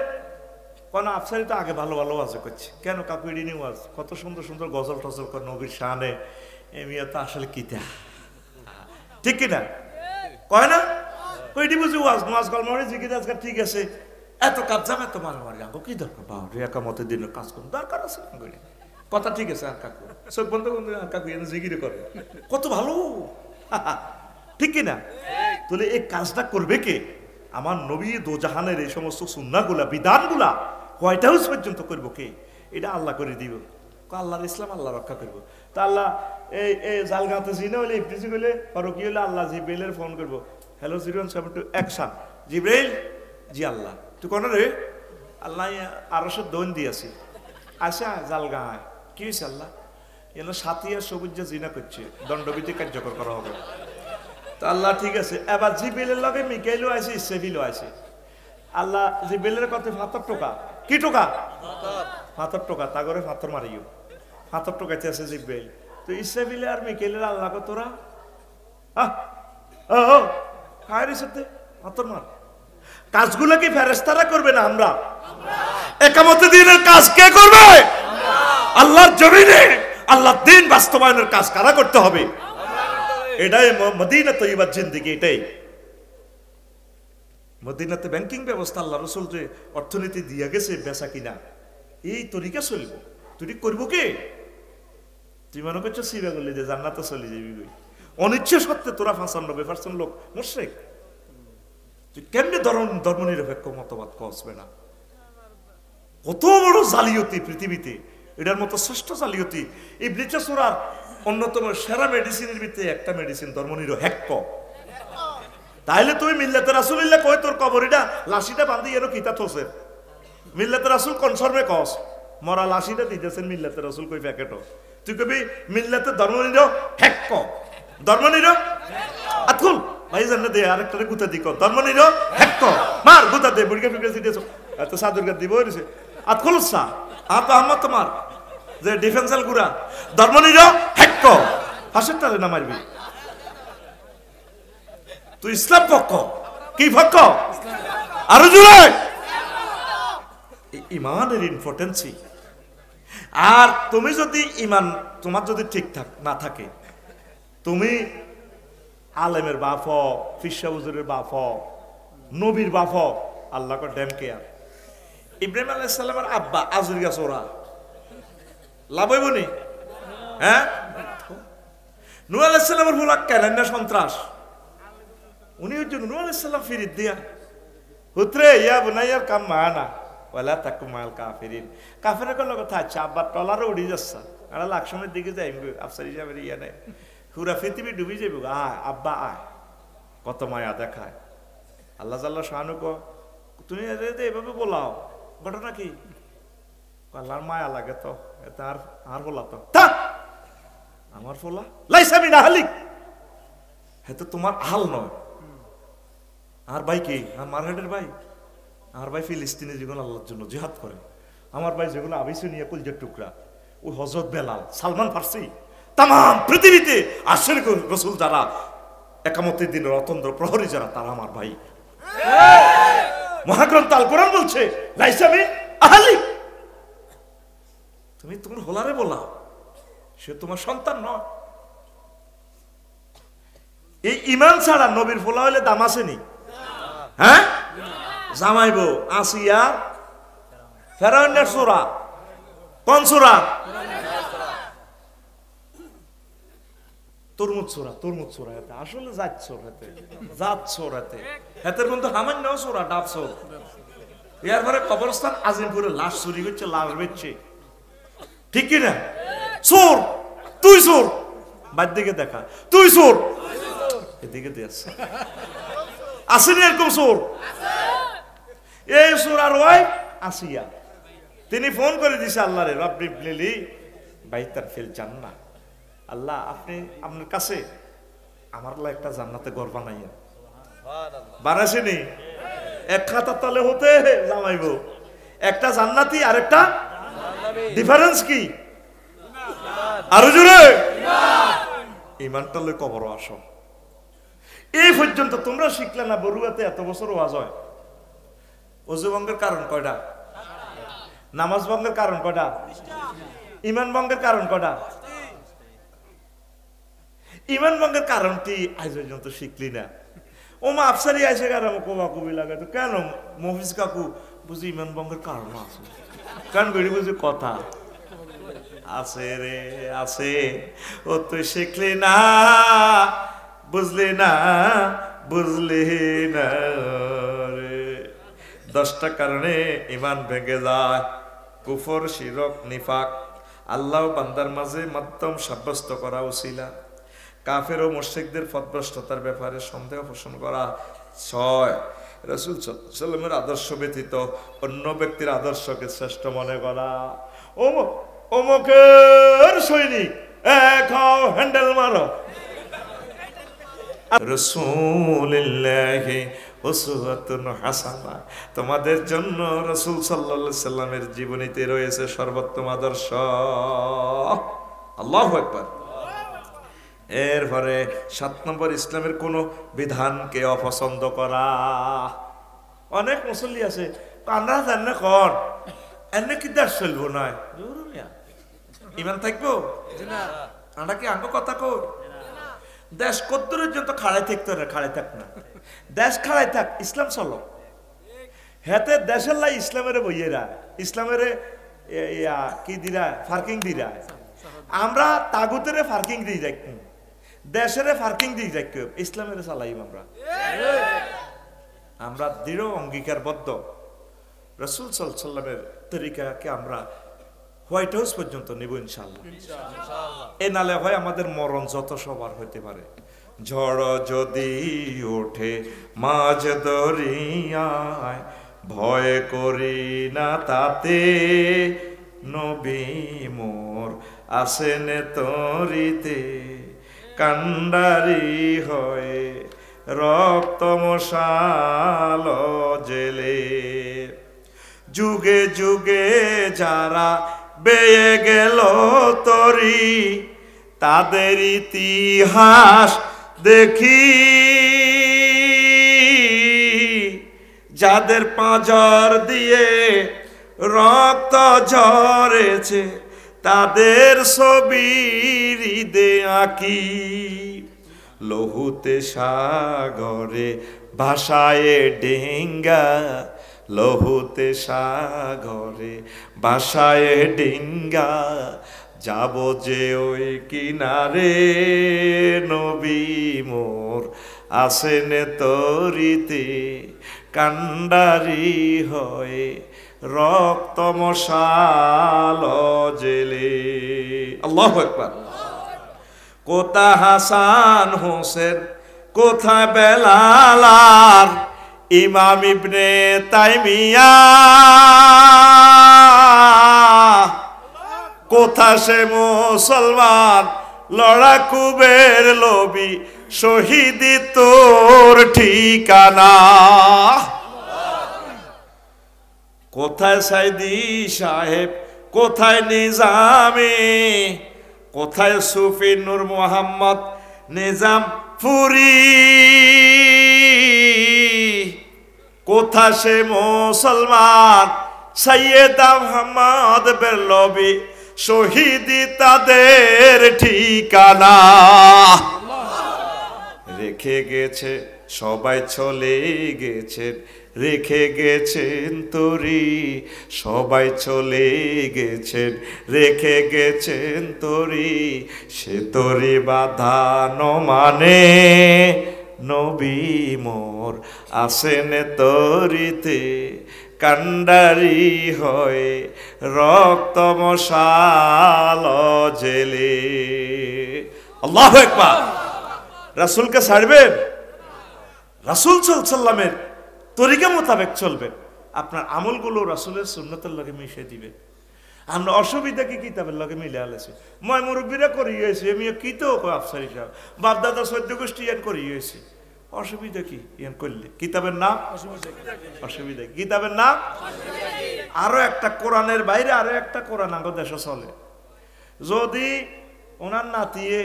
কোন আফসারি তো আগে ভালো ভালো ওয়াজ করছে, কেন কাকু ইডিনি ওয়াজ কত সুন্দর সুন্দর গজল টজল করে নবীর শানে, এমিয়া তো আসলে কিতা ঠিক কিনা কয় না? কইটি বুঝি ওয়াজ নোয়াজ গলমারি জিকির আজকাল ঠিক আছে, এত কাজ যাবে তো মারামারি আগে কি দরকার? বাবা একামতের দিনে কাজ করুন, দরকার আছে কথা ঠিক আছে। আর কাকু চোখ বন্ধ বন্ধ আর কাকু এনে জিকির করে, কত ভালো ঠিক কিনা? তাহলে এই কাজটা করবে কে? আমার নবী দোজাহানের এই সমস্ত সুন্নাহগুলা বিধানগুলা হোয়াইট হাউস পর্যন্ত করবো কে? এটা আল্লাহ করে দিব। আল্লাহর ইসলাম আল্লাহ রক্ষা করবো। তা আল্লাহ এই জালগাঁতে জিনা হলে ইফতিজি করলে আর কি হলে আল্লাহ জিব্রাইলের ফোন করবো, হ্যালো 017 অ্যাকশন, জিব্রাইল জি আল্লাহ তুই কোন রে? আল্লাহ আরশের দোন দিয়েছি, আচ্ছা জালগাঁয় কি হয়েছে? আল্লাহ এন সাথিয়া সবুজ জিনা করছে, দণ্ডবিধি কার্যকর করা হবে। তা আল্লাহ ঠিক আছে, এবার জিব্রাইলের লগে মিকাইলও আছে, ইসরাফিলও আছে। আল্লাহ জিব্রাইলের কথা ফাতর টোকা, কি টোকা? ফাতর টোকা, তা করে ফাতর মারিও, ফাতর টোকাইতে আছে জিব্রাইল। তো ইসরাফিলে আর মিকাইলের আল্লাহ তোরা খায়ের সাথে ফাতর মার। কাজগুলো কি ফেরেশতারা করবে না আমরা? একামতের দিনের কাজ কে করবে? আল্লাহর জমিনে আল্লাহর দিন বাস্তবায়নের কাজ কারা করতে হবে? এটাই মদিনা তৈয়বার জিন্দেগি। এটাই মদিনাতে ব্যাংকিং ব্যবস্থা আল্লাহ রসুল যে অর্থনীতি দিয়া গেছে বেচা কিনা, এই তরিকা চলবো। তুই করবো কে? তুই মনে করছো সিবা করলি যে জান্নাতে চলে যাবি, অনিচ্ছা সত্ত্বে তোরা 95% লোক মুশরিক। তুই কেমনে ধর্ম নিরপেক্ষ মতবাদ কসবে না? কত বড় জালিয়াতি পৃথিবীতে, এটার মতো শ্রেষ্ঠ জালিয়াতি এই ব্রিটিশরার অন্যতম সেরা মেডিসিনের ভিতরে একটা মেডিসিন ধর্ম নিরপেক্ষ। তাইলে তুমি মিল্লাতে রাসূলুল্লাহ কই তোর কবরিটা লাশিটা বাঁধি এর কিতা থোসের মিল্লাতে রাসূল কনফার্মে কস মরা লাশিটা দিতেছেন মিল্লাতে রাসূল কই প্যাকেটও, তুই কবি মিল্লাতে ধর্ম নিরপেক্ষ, ধর্ম নিরপেক্ষ আতুল ভাই জান্না দে আরেকটারে গুতা দিক ধর্ম নিরপেক্ষ মার গুতা দে বুড়িকে ফিকে দিতেছ এত সাদুরগা দিব হইছে আতুল সা আপ আহমদ তোমার যে ডিফেন্সাল গুড়া ধর্ম নিরপেক্ষ হাসের তালে না মারবি। তুই ইসলাম পক্ষ কি পক্ষ? আরো জোরে। ইমানের ইম্পর্টেন্সি আর তুমি যদি ইমান তোমার যদি ঠিকঠাক না থাকে, তুমি আলেমের বাপ হও, ফিরসা হুজুরের বাপ হও, নবীর বাপ হও, আল্লাহ কো ড্যাম কেয়ার। ইব্রাহিম আলাইহিস সালামের আব্বা আজুর গাছ ওরা লাভ হইব নি? হ্যাঁ, নূহ আলাইহিস সালামের ফুলা কেলেন না সন্ত্রাস, উনি ওই জন্য নূহ আলাইহিস সালাম ফিরিত দিয়া হুতরে ইয়া বুনাইয়ার কাম মানা ওয়ালা তাকুম মাল কাফিরিন। কাফেরের লগে থাকছে, আব্বা টলারে উড়ি যাচ্ছে, আর লাকসামের দিকে যাইব আফসার হিসাবের ইয়া নাই, পুরা পৃথিবী ডুবি যাইব। আয় আব্বা আয়, কত মায়া দেখায়। আল্লাহ জাল্লা শাহানু কো তুমি এভাবে বলাও, ঘটনা কি? আল্লাহর মায়া লাগে তো, তার আর বলা তো আমার ফোলা লাইসামি না হালিক, হ্যাঁ তো তোমার হাল নয়। আর ভাই কি? আর মারহাটের ভাই, আমার ভাই ফিলিস্তিনে যেগুলো আল্লাহর জন্য জিহাদ করে, আমার ভাই যেগুলো আবিসে নিয়ে কলজের টুকরা, ওই হযরত বেলাল, সালমান ফার্সি, তাম পৃথিবীতে আশিক রাসূল যারা, একামতের দিনের অতন্দ্র প্রহরী যারা, তারা আমার ভাই। মহাগ্রন্থ আল কোরআন বলছে লাইসামি আহলি, তুমি তোমার হোলারে বলা, সে তোমার সন্তান নয়। এই ঈমান ছাড়া নবীর ফোলা হইলে দাম আসেনি। হ্যাঁ, জামাইব আসিয়া ফেরাউনের সূরা, কোন সূরা? তরমুজ সূরা, তরমুজ সূরা। এতে আসলে জাত সূরা, এতে জাত সূরা, এতে এতের মধ্যে সামান্য সূরা, ডাব সূরা। এরপরে কবরস্থান আজিমপুরে লাশ চুরি করছে, লাশ বেচছে, ঠিক কি না? চোর, তুই চোর, বাদ দিকে দেখা, তুই চোর, এদিকে দেখছে আসেনি এরকম চোর। এই চোর আর ওই আসিয়া, তিনি ফোন করে দিছে আল্লাহরে, রব্বি ইবনিলি বাইতান ফিল জান্নাহ, আল্লাহ আপনি আপনার কাছে আমার লা একটা জান্নাতে ঘর বানাইয়া। বানাইছেনি? এক খাতার তলে হতে জামাইব, একটা জান্নাতি আর একটা ডিফারেন্স কি? আরো জোরে ঈমানটা লই কবর আসো। এই পর্যন্ত তোমরা শিখলে না বরুয়াতে এত বছর ওয়াজ হয়। ওযু ভঙ্গের কারণ কয়টা? নামাজ ভঙ্গের কারণ কয়টা? ঈমান ভঙ্গের কারণ কয়টা? ঈমান ভঙ্গের কারণটি আজ পর্যন্ত শিখলি না। ও মা আফসারি আইসে কারণ কোবা কবি লাগে তো কেন মফিজ কাকু বুঝি ঈমান ভঙ্গের কারণ আছে, কারণ বেড়ি বুঝি কথা আছে রে আছে। ও তুই শিখলি না, বুঝলি না, বুঝলি না রে। 10টা কারণে ঈমান ভেঙে যায়, কুফর, শিরক, নিফাক, আল্লাহ বান্দার মাঝে মাধ্যম সাব্যস্ত করা উছিলা, কাফের ও মুশরিকদের পথভ্রষ্টতার ব্যাপারে সন্দেহ পোষণ করা, 6 রাসূল সাল্লাল্লাহু আলাইহি ওয়াসাল্লামের আদর্শ ব্যতীত অন্য ব্যক্তির আদর্শকে শ্রেষ্ঠ মনে করা। অমুকের সৈনিক, খাও হ্যান্ডেল মারো। রাসূলুল্লাহি উসওয়াতুন হাসানাহ, তোমাদের জন্য রাসূল সাল্লাল্লাহু আলাইহি সাল্লামের জীবনীতে রয়েছে সর্বোত্তম আদর্শ। আল্লাহু আকবার। এরপরে 7 নম্বর, ইসলামের কোন বিধানকে অপছন্দ করা। অনেক মুসল্লি আছে আমরা জানি কর এনে কি দেশ চলবো নয়, ঈমান থাকবো আমরা কি আঙ্গ কথা কই? দেশ কদ্দুরের জন্য খাড়াই থাকতো না, খাড়াই থাক না, দেশ খাড়াই থাক, ইসলাম চলো। হেতে দেশের লাই ইসলামের বইয়েরা, ইসলামের কি দিরা ফার্কিং দিরা, আমরা তাগুতের ফার্কিং দিয়ে যাই, দেশের ফার্কিং দিয়ে যাই, ইসলামের চালাইম আমরা। আমরা দৃঢ় অঙ্গীকারবদ্ধ রাসূল সাল্লাল্লাহু আলাইহি সাল্লামের তরিকাকে আমরা হোয়াইট হাউস পর্যন্ত নেব ইনশাআল্লাহ। এ নালে হয় আমাদের মরণ যত সবার হইতে পারে। ঝড় যদি ওঠে মাঝ দরিয়ায়, ভয় করি না তাতে, নবী মোর আসেন তরিতে, কান্ডারি হয়ে রক্ত মশাল জেলে, যুগে যুগে যারা বেয়ে গেল তরি, তাদের ইতিহাস দেখি, যাদের পাঁজর দিয়ে রক্ত ঝরেছে, তাদের ছবির ঈদে আঁকি লহুতে সাগরে ভাসায় ডেঙ্গা লহুতে সাগরে ভাসায় ডেঙ্গা যাব যে ওই কিনারে নবী মোর আসেন তরিতে কান্ডারি হয়ে রক্ত মশাল জেলে আল্লাহু আকবার কোথা হাসান হোসেন কোথায় বেলাল আর ইমাম ইবনে তাইমিয়া কোথা সে মুসলমান লড়াকুবের লবি শহীদি তোর ঠিকানা কোথায় সাইদি সাহেব কোথায় নিজামে কোথায় সুফি নূর মোহাম্মদ নিজাম ফুরি কোথা সে মুসলমান সৈয়দ আহমদ বেরলবি শহীদি তাদের ঠিকানা রেখে গেছে সবাই চলে গেছেন রেখে গেছেন তরি সবাই চলে গেছেন রেখে গেছেন তরি সে তরি বাঁধানো মানে নবী মোর আসেন তরিতে কান্ডারি হয়ে রক্ত মশাল জেলে আল্লাহু আকবার রাসূলকে ছাড়বেন রাসূল সাল্লাল্লামের তরিকা মোতাবেক চলবেন আপনার আমলগুলো রাসূলের সুন্নতের লগে মিশিয়ে দিবেন আমরা অসুবিধা কি কিতাবের লগে মিলে আলেছি ময় মুরব্বীরা করিয়েছে আমি কি তো আফসারি সাহেব বাপদাদা সৈদ্য গোষ্ঠী ইয়ান করিয়েছে অসুবিধা কি ইয়ান করলে কিতাবের নাম অসুবিধা কিতাবের নাম আরো একটা কোরআনের বাইরে আরো একটা কোরআন আঙ্গ দেশে চলে যদি ওনার নাতিয়ে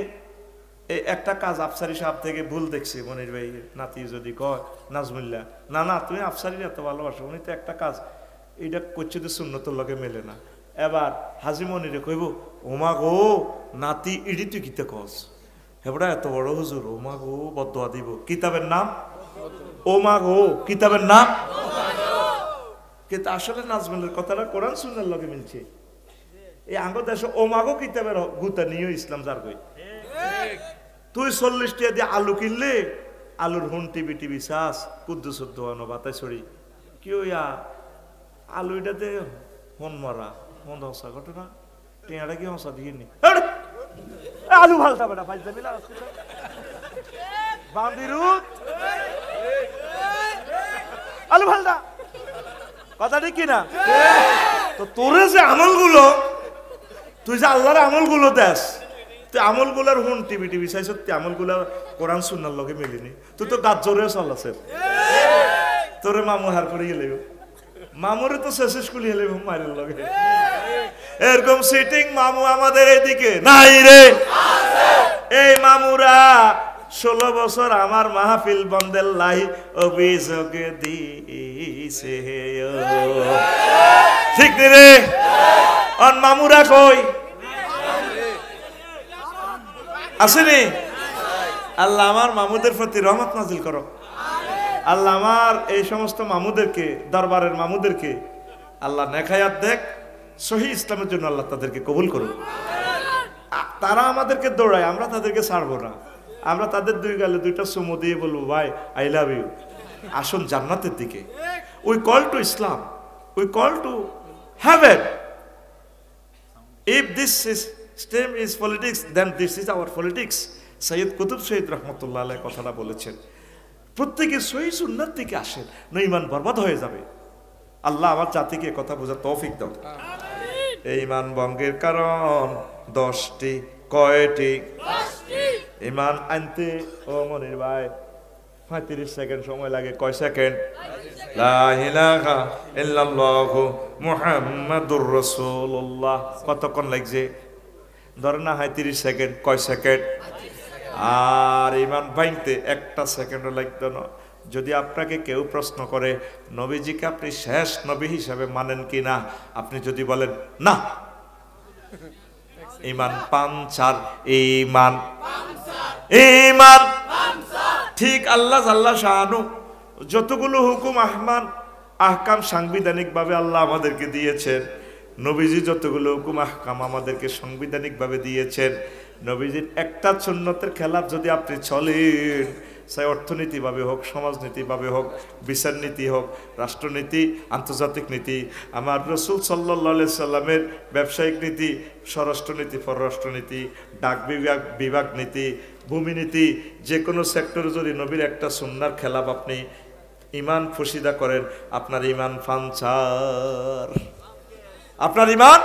একটা কাজ আফসারি সাহেব থেকে ভুল দেখছে মনির ভাই নাতি যদি কয় নাজমুল্লাহ না না তুমি আফসারি এত ভালোবাসো উনি তো একটা কাজ এইটা করছে তো সুন্নতের লগে মেলে না এবার হাজি মনিরে কইব ওমা গো নাতি ইডি তুই কিতে কস হেবড়া এত বড় হুজুর ওমা গো বদদোয়া দিব কিতাবের নাম ওমা গো কিতাবের নাম কিন্তু আসলে নাজমুলের কথাটা কোরআন সুন্নাহর লগে মিলছে এই আঙ্গ দেশে ওমা গো কিতাবের গুতা নিয়ে ইসলাম যার কই তুই 40 টাকা দিয়ে আলু কিনলে আলুর হুন্টি বিটি বিশ্বাস কুদ্দুস দোয়ানো বাতাই ছড়ি কি ওয়া আলু এটাতে হন মারা হন হসা ঘটনা টেঁয়াটা কি হসা দিইনি আলু ভালতা বেটা ফাইজা মিলা বান্দিরুত আলু ভালতা কথা ঠিক কিনা তো তোরে যে আমলগুলো তুই যে আল্লাহর আমলগুলো দেস তুই আমলগুলার হুন টিভি টিভি চাইছ তুই আমলগুলা কোরআন সুন্নাহর লগে মিলিনি তুই তো গাছ জোরে চলাছে তোরে মামু হার করে গেলে মামুরে তো শেষ স্কুলে গেলে মায়ের লগে এরকম সিটিং মামু আমাদের এদিকে নাই রে এই মামুরা 16 বছর আমার মাহফিল বন্দের লাই অভিযোগ দিছে ঠিক রে অন মামুরা কই আসেনি আল্লাহ আমার মামুদের প্রতি রহমত নাজিল করো আল্লাহ আমার এই সমস্ত মামুদেরকে দরবারের মামুদেরকে আল্লাহ নেখায়াত দেখ সহি ইসলামের জন্য আল্লাহ তাদেরকে কবুল করুন তারা আমাদেরকে দৌড়ায় আমরা তাদেরকে ছাড়বো না আমরা তাদের দুই গালে দুইটা চুমু দিয়ে বলবো ভাই আই লাভ ইউ আসুন জান্নাতের দিকে we call to Islam we call to heaven if this is stem is politics then this is our politics Sayyid Qutb শহীদ রহমতুল্লাহ আলাইহি কথাটা বলেছেন প্রত্যেকে সহি সুন্নাত থেকে আসেন না ঈমান বরবাদ হয়ে যাবে আল্লাহ আমার জাতিকে কথা বোঝার তৌফিক দাও এই ঈমান ভঙ্গের কারণ 10টি কয়টি ঈমান আনতে ও মনির ভাই 35 সেকেন্ড সময় লাগে কয় সেকেন্ড লা ইলাহা ইল্লাল্লাহু মুহাম্মাদুর রাসূলুল্লাহ কতক্ষণ লাগছে ধরে না 35 সেকেন্ড কয় সেকেন্ড আর ঈমান ভাঙতে একটা সেকেন্ডও লাগতো না যদি আপনাকে কেউ প্রশ্ন করে নবীজিকে আপনি শেষ নবী হিসাবে মানেন কিনা আপনি যদি বলেন না ইমান পাঞ্চার, ইমান ইমান ঠিক আল্লাহ জাল্লা শাহানু যতগুলো হুকুম আহকাম সাংবিধানিকভাবে আল্লাহ আমাদেরকে দিয়েছেন, নবীজি যতগুলো হুকুম আহকাম আমাদেরকে সাংবিধানিকভাবে দিয়েছেন, নবীজির একটা সুন্নতের খেলাফ যদি আপনি চলেন, চাই অর্থনীতিভাবে হোক, সমাজনীতিভাবে হোক, বিচার নীতি হোক, রাষ্ট্রনীতি, আন্তর্জাতিক নীতি, আমার রসুল সাল্লাল্লাহু আলাইহি সাল্লামের ব্যবসায়িক নীতি, স্বরাষ্ট্রনীতি, পররাষ্ট্রনীতি, ডাক বিভাগ নীতি, ভূমি নীতি, যে কোনো সেক্টরে যদি নবীর একটা সুন্নার খেলাফ আপনি ইমান ফসিদা করেন, আপনার ইমান ফানচার, আপনার ইমান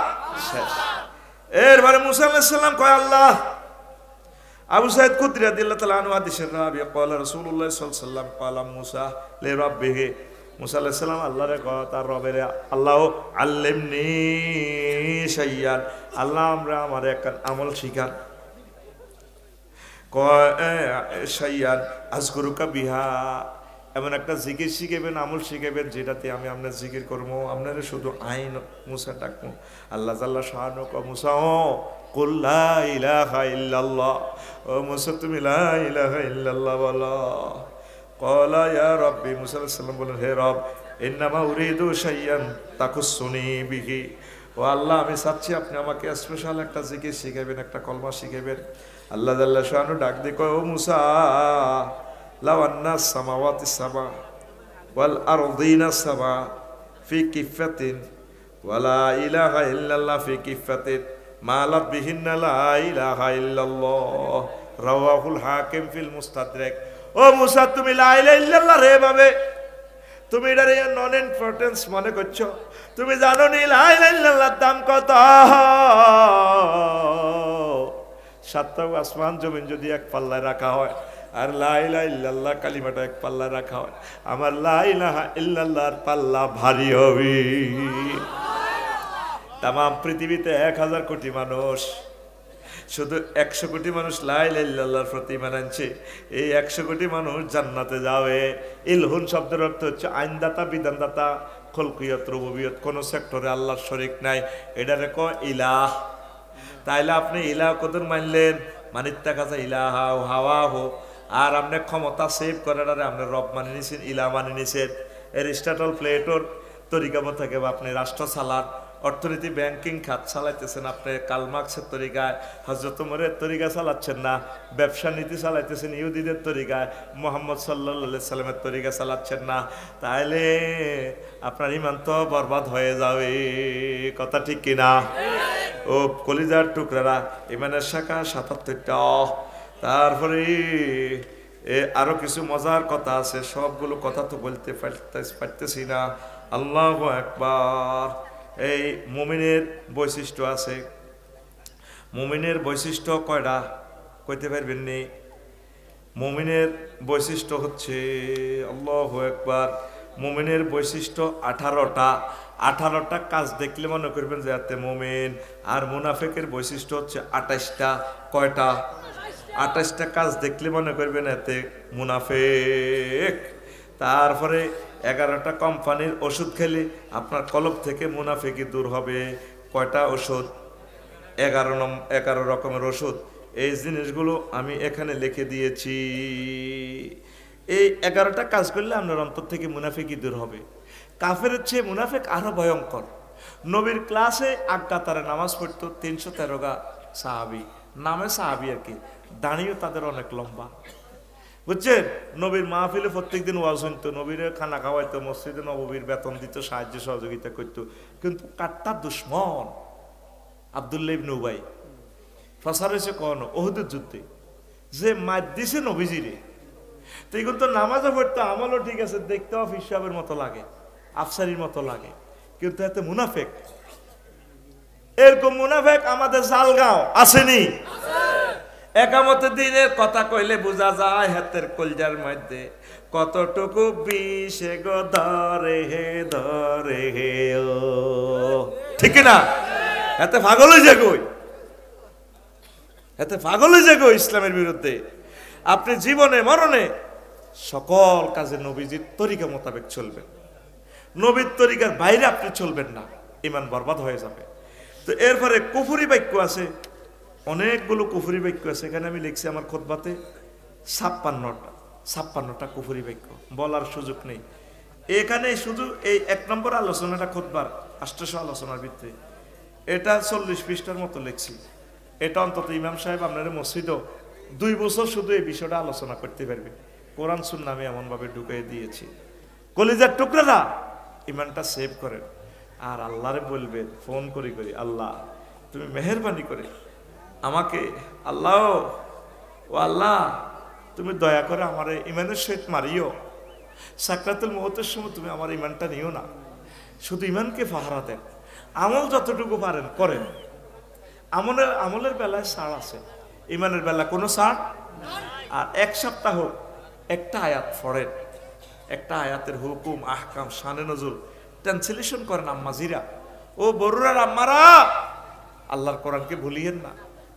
শেষ। এরপরে মুসা আলাইহিস সালাম কয় আল্লাহ, আবু সাইদ খুদরি রাদিয়াল্লাহু তাআলা আনহু হাদিসের রাবি ক্বালা রাসূলুল্লাহ সাল্লাল্লাহু আলাইহি ওয়াসাল্লাম ক্বালা মুসা লি রাব্বিহি, মুসা আলাইহিস সালাম আল্লাহরে কয় তার রবের, আল্লাহ আল্লিমনি শাইয়ান, আল্লাহ আমরা আমার এক আমল শিখান, কয় শাইয়ান আযকুরুকা বিহা, এমন একটা জিকির শিখাবেন, আমল শিখাবেন যেটাতে আমি আপনার জিকির করবো, আপনারা শুধু আইন মুসা ডাকবো। আল্লাহ জাল্লা শাহানু ক মুসা কুল লা ইলাহা ইল্লাল্লাহ, ও মুসা তুমি লা ইলাহা ইল্লাল্লাহ বলো। ক্বালা ইয়া রাব্বি, মুসা আলাইহিস সালাম বলেন হে রব, ইন্নামা উরিদু শাইয়ান তাকুসুনি বিহি, ও আল্লাহ আমি চাচ্ছি আপনি আমাকে স্পেশাল একটা জিকির শিখাবেন, একটা কলমা শিখাবেন। আল্লাহ জাল্লা শাহানু ডাক দিয়ে কয় ও মুসা, লাউ আন্না সামাওয়াতি সাবা ওয়াল আরদিনা সাবা ফি কিফাতিন ওয়ালা ইলাহা ইল্লাল্লাহ ফি কিফাতিন মালাত বিহিন্না লা ইলাহা ইল্লাল্লাহ, রাওয়াহুল হাকিম ফিল মুস্তাদরাক। ও মুসা তুমি লা ইলাহা ইল্লাল্লাহ রে ভাবে তুমি এটারে নন ইম্পর্টেন্স মনে করছো, তুমি জানো নি লা ইলাহা ইল্লাল্লাহর দাম কত? সাতটা আসমান জমিন যদি এক পাল্লায় রাখা হয়, আর লা ইলাহা ইল্লাল্লাহ কালিমাটা এক পাল্লায় রাখা হয়, আমার লা ইলাহা ইল্লাল্লাহর পাল্লা ভারী হবে। তাম পৃথিবীতে 1000 কোটি মানুষ, শুধু 100 কোটি মানুষ লা ইলাহা ইল্লাল্লাহর প্রতি ঈমান আনছে, এই 100 কোটি মানুষ জান্নাতে যাবে। ইলহুন শব্দের অর্থ হচ্ছে আইনদাতা, বিধানদাতা, খলকিয়ত, রুবুবিয়ত, কোন সেক্টরে আল্লাহর শরীক নাই, এটারে কয় ইলাহ। তাইলে আপনি ইলাহ কদর মানলেন, মানিত্তা কাজা ইলাহা হাওয়া হো, আর আপনি ক্ষমতা সেভ করার আপনি রব মানে নিছেন, ইলাহ মানে নিছেন। এরিস্টটল প্লেটোর তরিকা মতো আপনি রাষ্ট্র চালান, অর্থনীতি ব্যাংকিং খাত চালাইতেছেন আপনি কার্ল মার্কসের তরিকায়, হযরত ওমরের তরিকা চালাচ্ছেন না, ব্যবসা নীতি চালাইতেছেন ইহুদিদের তরিকায়, মুহাম্মদ সাল্লাল্লাহু আলাইহি সাল্লামের তরিকা চালাচ্ছেন না, তাহলে আপনার ঈমান তো বরবাদ হয়ে যাবে। কথা ঠিক কিনা? ও কলিজার টুকরারা, ঈমানের শাখা 77টা। তারপরে আরো কিছু মজার কথা আছে, সবগুলো কথা তো বলতে পারতেছি না। আল্লাহু আকবার। এই মুমিনের বৈশিষ্ট্য আছে, মুমিনের বৈশিষ্ট্য কয়টা কইতে পারবেন নি? মুমিনের বৈশিষ্ট্য হচ্ছে, আল্লাহু আকবার, মুমিনের বৈশিষ্ট্য 18টা। 18টা কাজ দেখলে মনে করবেন যে এতে মুমিন। আর মুনাফিকের বৈশিষ্ট্য হচ্ছে 28টা। কয়টা? 28টা কাজ দেখলে মনে করবেন এতে মুনাফিক। তারপরে 11টা কোম্পানির ওষুধ খেলে আপনার কলব থেকে মুনাফিকি দূর হবে। কয়টা ওষুধ? 11 রকমের ওষুধ। এই জিনিসগুলো আমি এখানে লিখে দিয়েছি। এই 11টা কাজ করলে আপনার অন্তর থেকে মুনাফিকি দূর হবে। কাফের চেয়ে মুনাফিক আরো ভয়ঙ্কর। নবীর ক্লাসে আজ্ঞাতারে নামাজ পড়তো 313 গা সাহাবী, নামে সাহাবী আর কি, দাঁড়িয়েও তাদের অনেক লম্বা, বুঝছেন? নবীর মাহফিলে প্রত্যেকদিন ওয়াজ শুনতো, নবীর খানা খাওয়াইতো, মসজিদে নববীর বেতন দিত, সাহায্য সহযোগিতা করতো। কিন্তু কাট্টা দুশ্মন আব্দুল্লাহ ইবনে উবাই ফসার হয়েছে কখনো ওহুদের যুদ্ধে, যে মার দিছে নবীজিরে। তো এই কিন্তু নামাজও পড়তো, আমলও ঠিক আছে, দেখতে অফিস সাহেবের মতো লাগে, আফসারির মতো লাগে, কিন্তু এতে মুনাফেক। এরকম মুনাফেক আমাদের জালগাঁও আসেনি? একামতের দিনের কথা কইলে বোঝা যায় হাতের কলজার মধ্যে কতটুকু বিষে গো ধরে হে ও, ঠিক না? এতে পাগল হয়ে যাগো, এতে পাগল হয়ে যাগো ইসলামের বিরুদ্ধে। আপনি জীবনে মরণে সকল কাজে নবীজির তরিকা মোতাবেক চলবেন, নবীর তরিকার বাইরে আপনি চলবেন না, ঈমান বরবাদ হয়ে যাবে। তো এরপরে কুফরি বাক্য আছে, অনেকগুলো কুফরি বাক্য আছে, এখানে আমি লিখছি আমার খুতবাতে 56টা কুফরি বাক্য, বলার সুযোগ নেই এখানে। শুধু এই 1 নম্বর আলোচনাটা খুতবার 800 আলোচনার ভিতরে এটা 40 পৃষ্ঠার মতো লিখছি। এটা অন্তত ইমাম সাহেব আপনার মসজিদও 2 বছর শুধু এই বিষয়টা আলোচনা করতে পারবে। কোরআন সুন্নাহ আমি এমনভাবে ঢুকিয়ে দিয়েছি, কলিজার টুকরারা ইমানটা সেভ করেন। আর আল্লাহরে বলবেন ফোন করি আল্লাহ তুমি মেহেরবানি করে আমাকে, আল্লাহ ও আল্লাহ তুমি দয়া করে আমার ইমানের সহিত মারিও, সাকরাতুল মউতের সময় তুমি আমার ইমানটা নিও না। শুধু ইমানকে পাহারা দেন, আমল যতটুকু পারেন করেন। আমলের বেলায় ছাড় আছে, ইমানের বেলা কোনো ছাড়। আর 1 সপ্তাহ একটা আয়াত পড়েন, একটা আয়াতের হুকুম আহকাম শানে নজুল ট্রান্সলেশন করেন। আম্মাজিরা ও বড়ুরার আম্মারা, আল্লাহর কোরআনকে ভুলিয়েন না।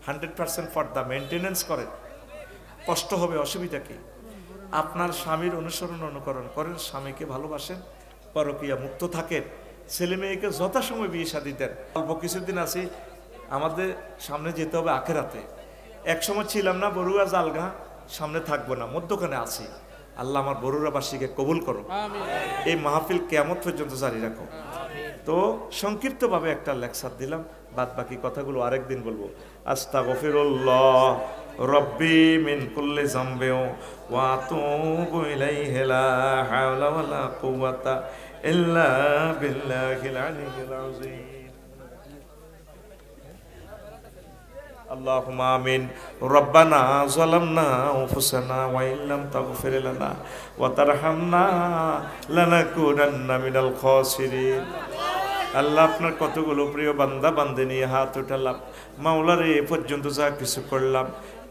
100% পর্দা মেনটেনেন্স করেন। কষ্ট হবে, অসুবিধা কি? আপনার স্বামীর অনুসরণ অনুকরণ করেন, স্বামীকে ভালোবাসেন, পরকীয়া মুক্ত থাকেন, ছেলে মেয়েকে যথাসময় বিয়ে শাদী দেন। অল্প কিছুদিন আছি, আমাদের সামনে যেতে হবে আখেরাতে। এক সময় ছিলাম না বড়ুয়া জালগা, সামনে থাকবো না, মধ্যখানে আছি। আল্লাহ আমার বড়ুরাবাসীকে কবুল করো, এই মাহফিল কিয়ামত পর্যন্ত জারি রাখো। তো সংক্ষিপ্তভাবে একটা লেকচার দিলাম, বাদ বাকি কথাগুলো আরেকদিন বলবো। আস্তাগফিরুল্লাহ রব্বি মিন কুল্লি যামবি ওয়া আতুবু ইলাইহি লা হাওলা ওয়ালা কুওয়াতা ইল্লা বিল্লাহিল আলিয়্যিল আযীম। اللهم آمين. ربنا ظلمنا أنفسنا وإن لم تغفر لنا وترحمنا لنكونن من الخاسرين. আল্লাহ আপনার কতগুলো প্রিয় বান্দা বান্দে নিয়ে হাত উঠালাম, মাওলারে এ পর্যন্ত যা কিছু করলাম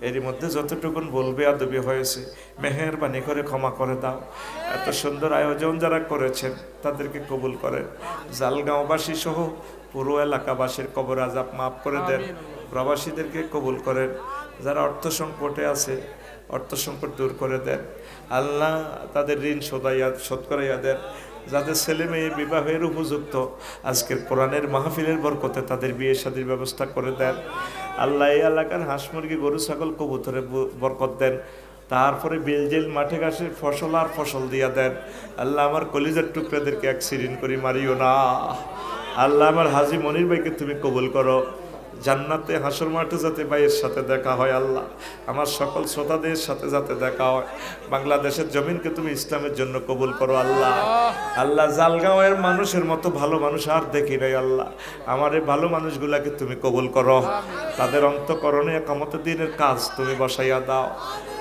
এর মধ্যে যতটুকুন বলবে আদবি হয়েছে মেহেরবানি করে ক্ষমা করে দাও। এত সুন্দর আয়োজন যারা করেছেন তাদেরকে কবুল করেন। জালগাঁওবাসী সহ পুরো এলাকাবাসীর কবর আযাব মাফ করে দেন। প্রবাসীদেরকে কবুল করেন। যারা অর্থ সংকটে আছে অর্থ সংকট দূর করে দেন। আল্লাহ তাদের ঋণ শোধ করাইয়া দেন। যাদের ছেলে মেয়ে বিবাহের উপযুক্ত আজকের কোরআনের মাহফিলের বরকতে তাদের বিয়ে শাদীর ব্যবস্থা করে দেন। আল্লাহ এই এলাকার হাঁস মুরগি গরু ছাগল কবুতরে বরকত দেন। তারপরে বেলজেল মাঠে ঘাসের ফসল আর ফসল দিয়া দেন। আল্লাহ আমার কলিজার টুকরাদেরকে অ্যাক্সিডেন্ট করি মারিও না। আল্লাহ আমার হাজী মনির ভাইকে তুমি কবুল করো। জান্নাতে হাসর মাঠে যাতে ভাইয়ের সাথে দেখা হয়, আল্লাহ আমার সকল শ্রোতাদের সাথে যাতে দেখা হয়। বাংলাদেশের জমিনকে তুমি ইসলামের জন্য কবুল করো আল্লাহ। আল্লাহ জালগাঁওয়ের মানুষের মতো ভালো মানুষ আর দেখি নাই আল্লাহ। আমার এই ভালো মানুষগুলাকে তুমি কবুল করো। তাদের অন্তঃকরণে একামতে দিনের কাজ তুমি বসাইয়া দাও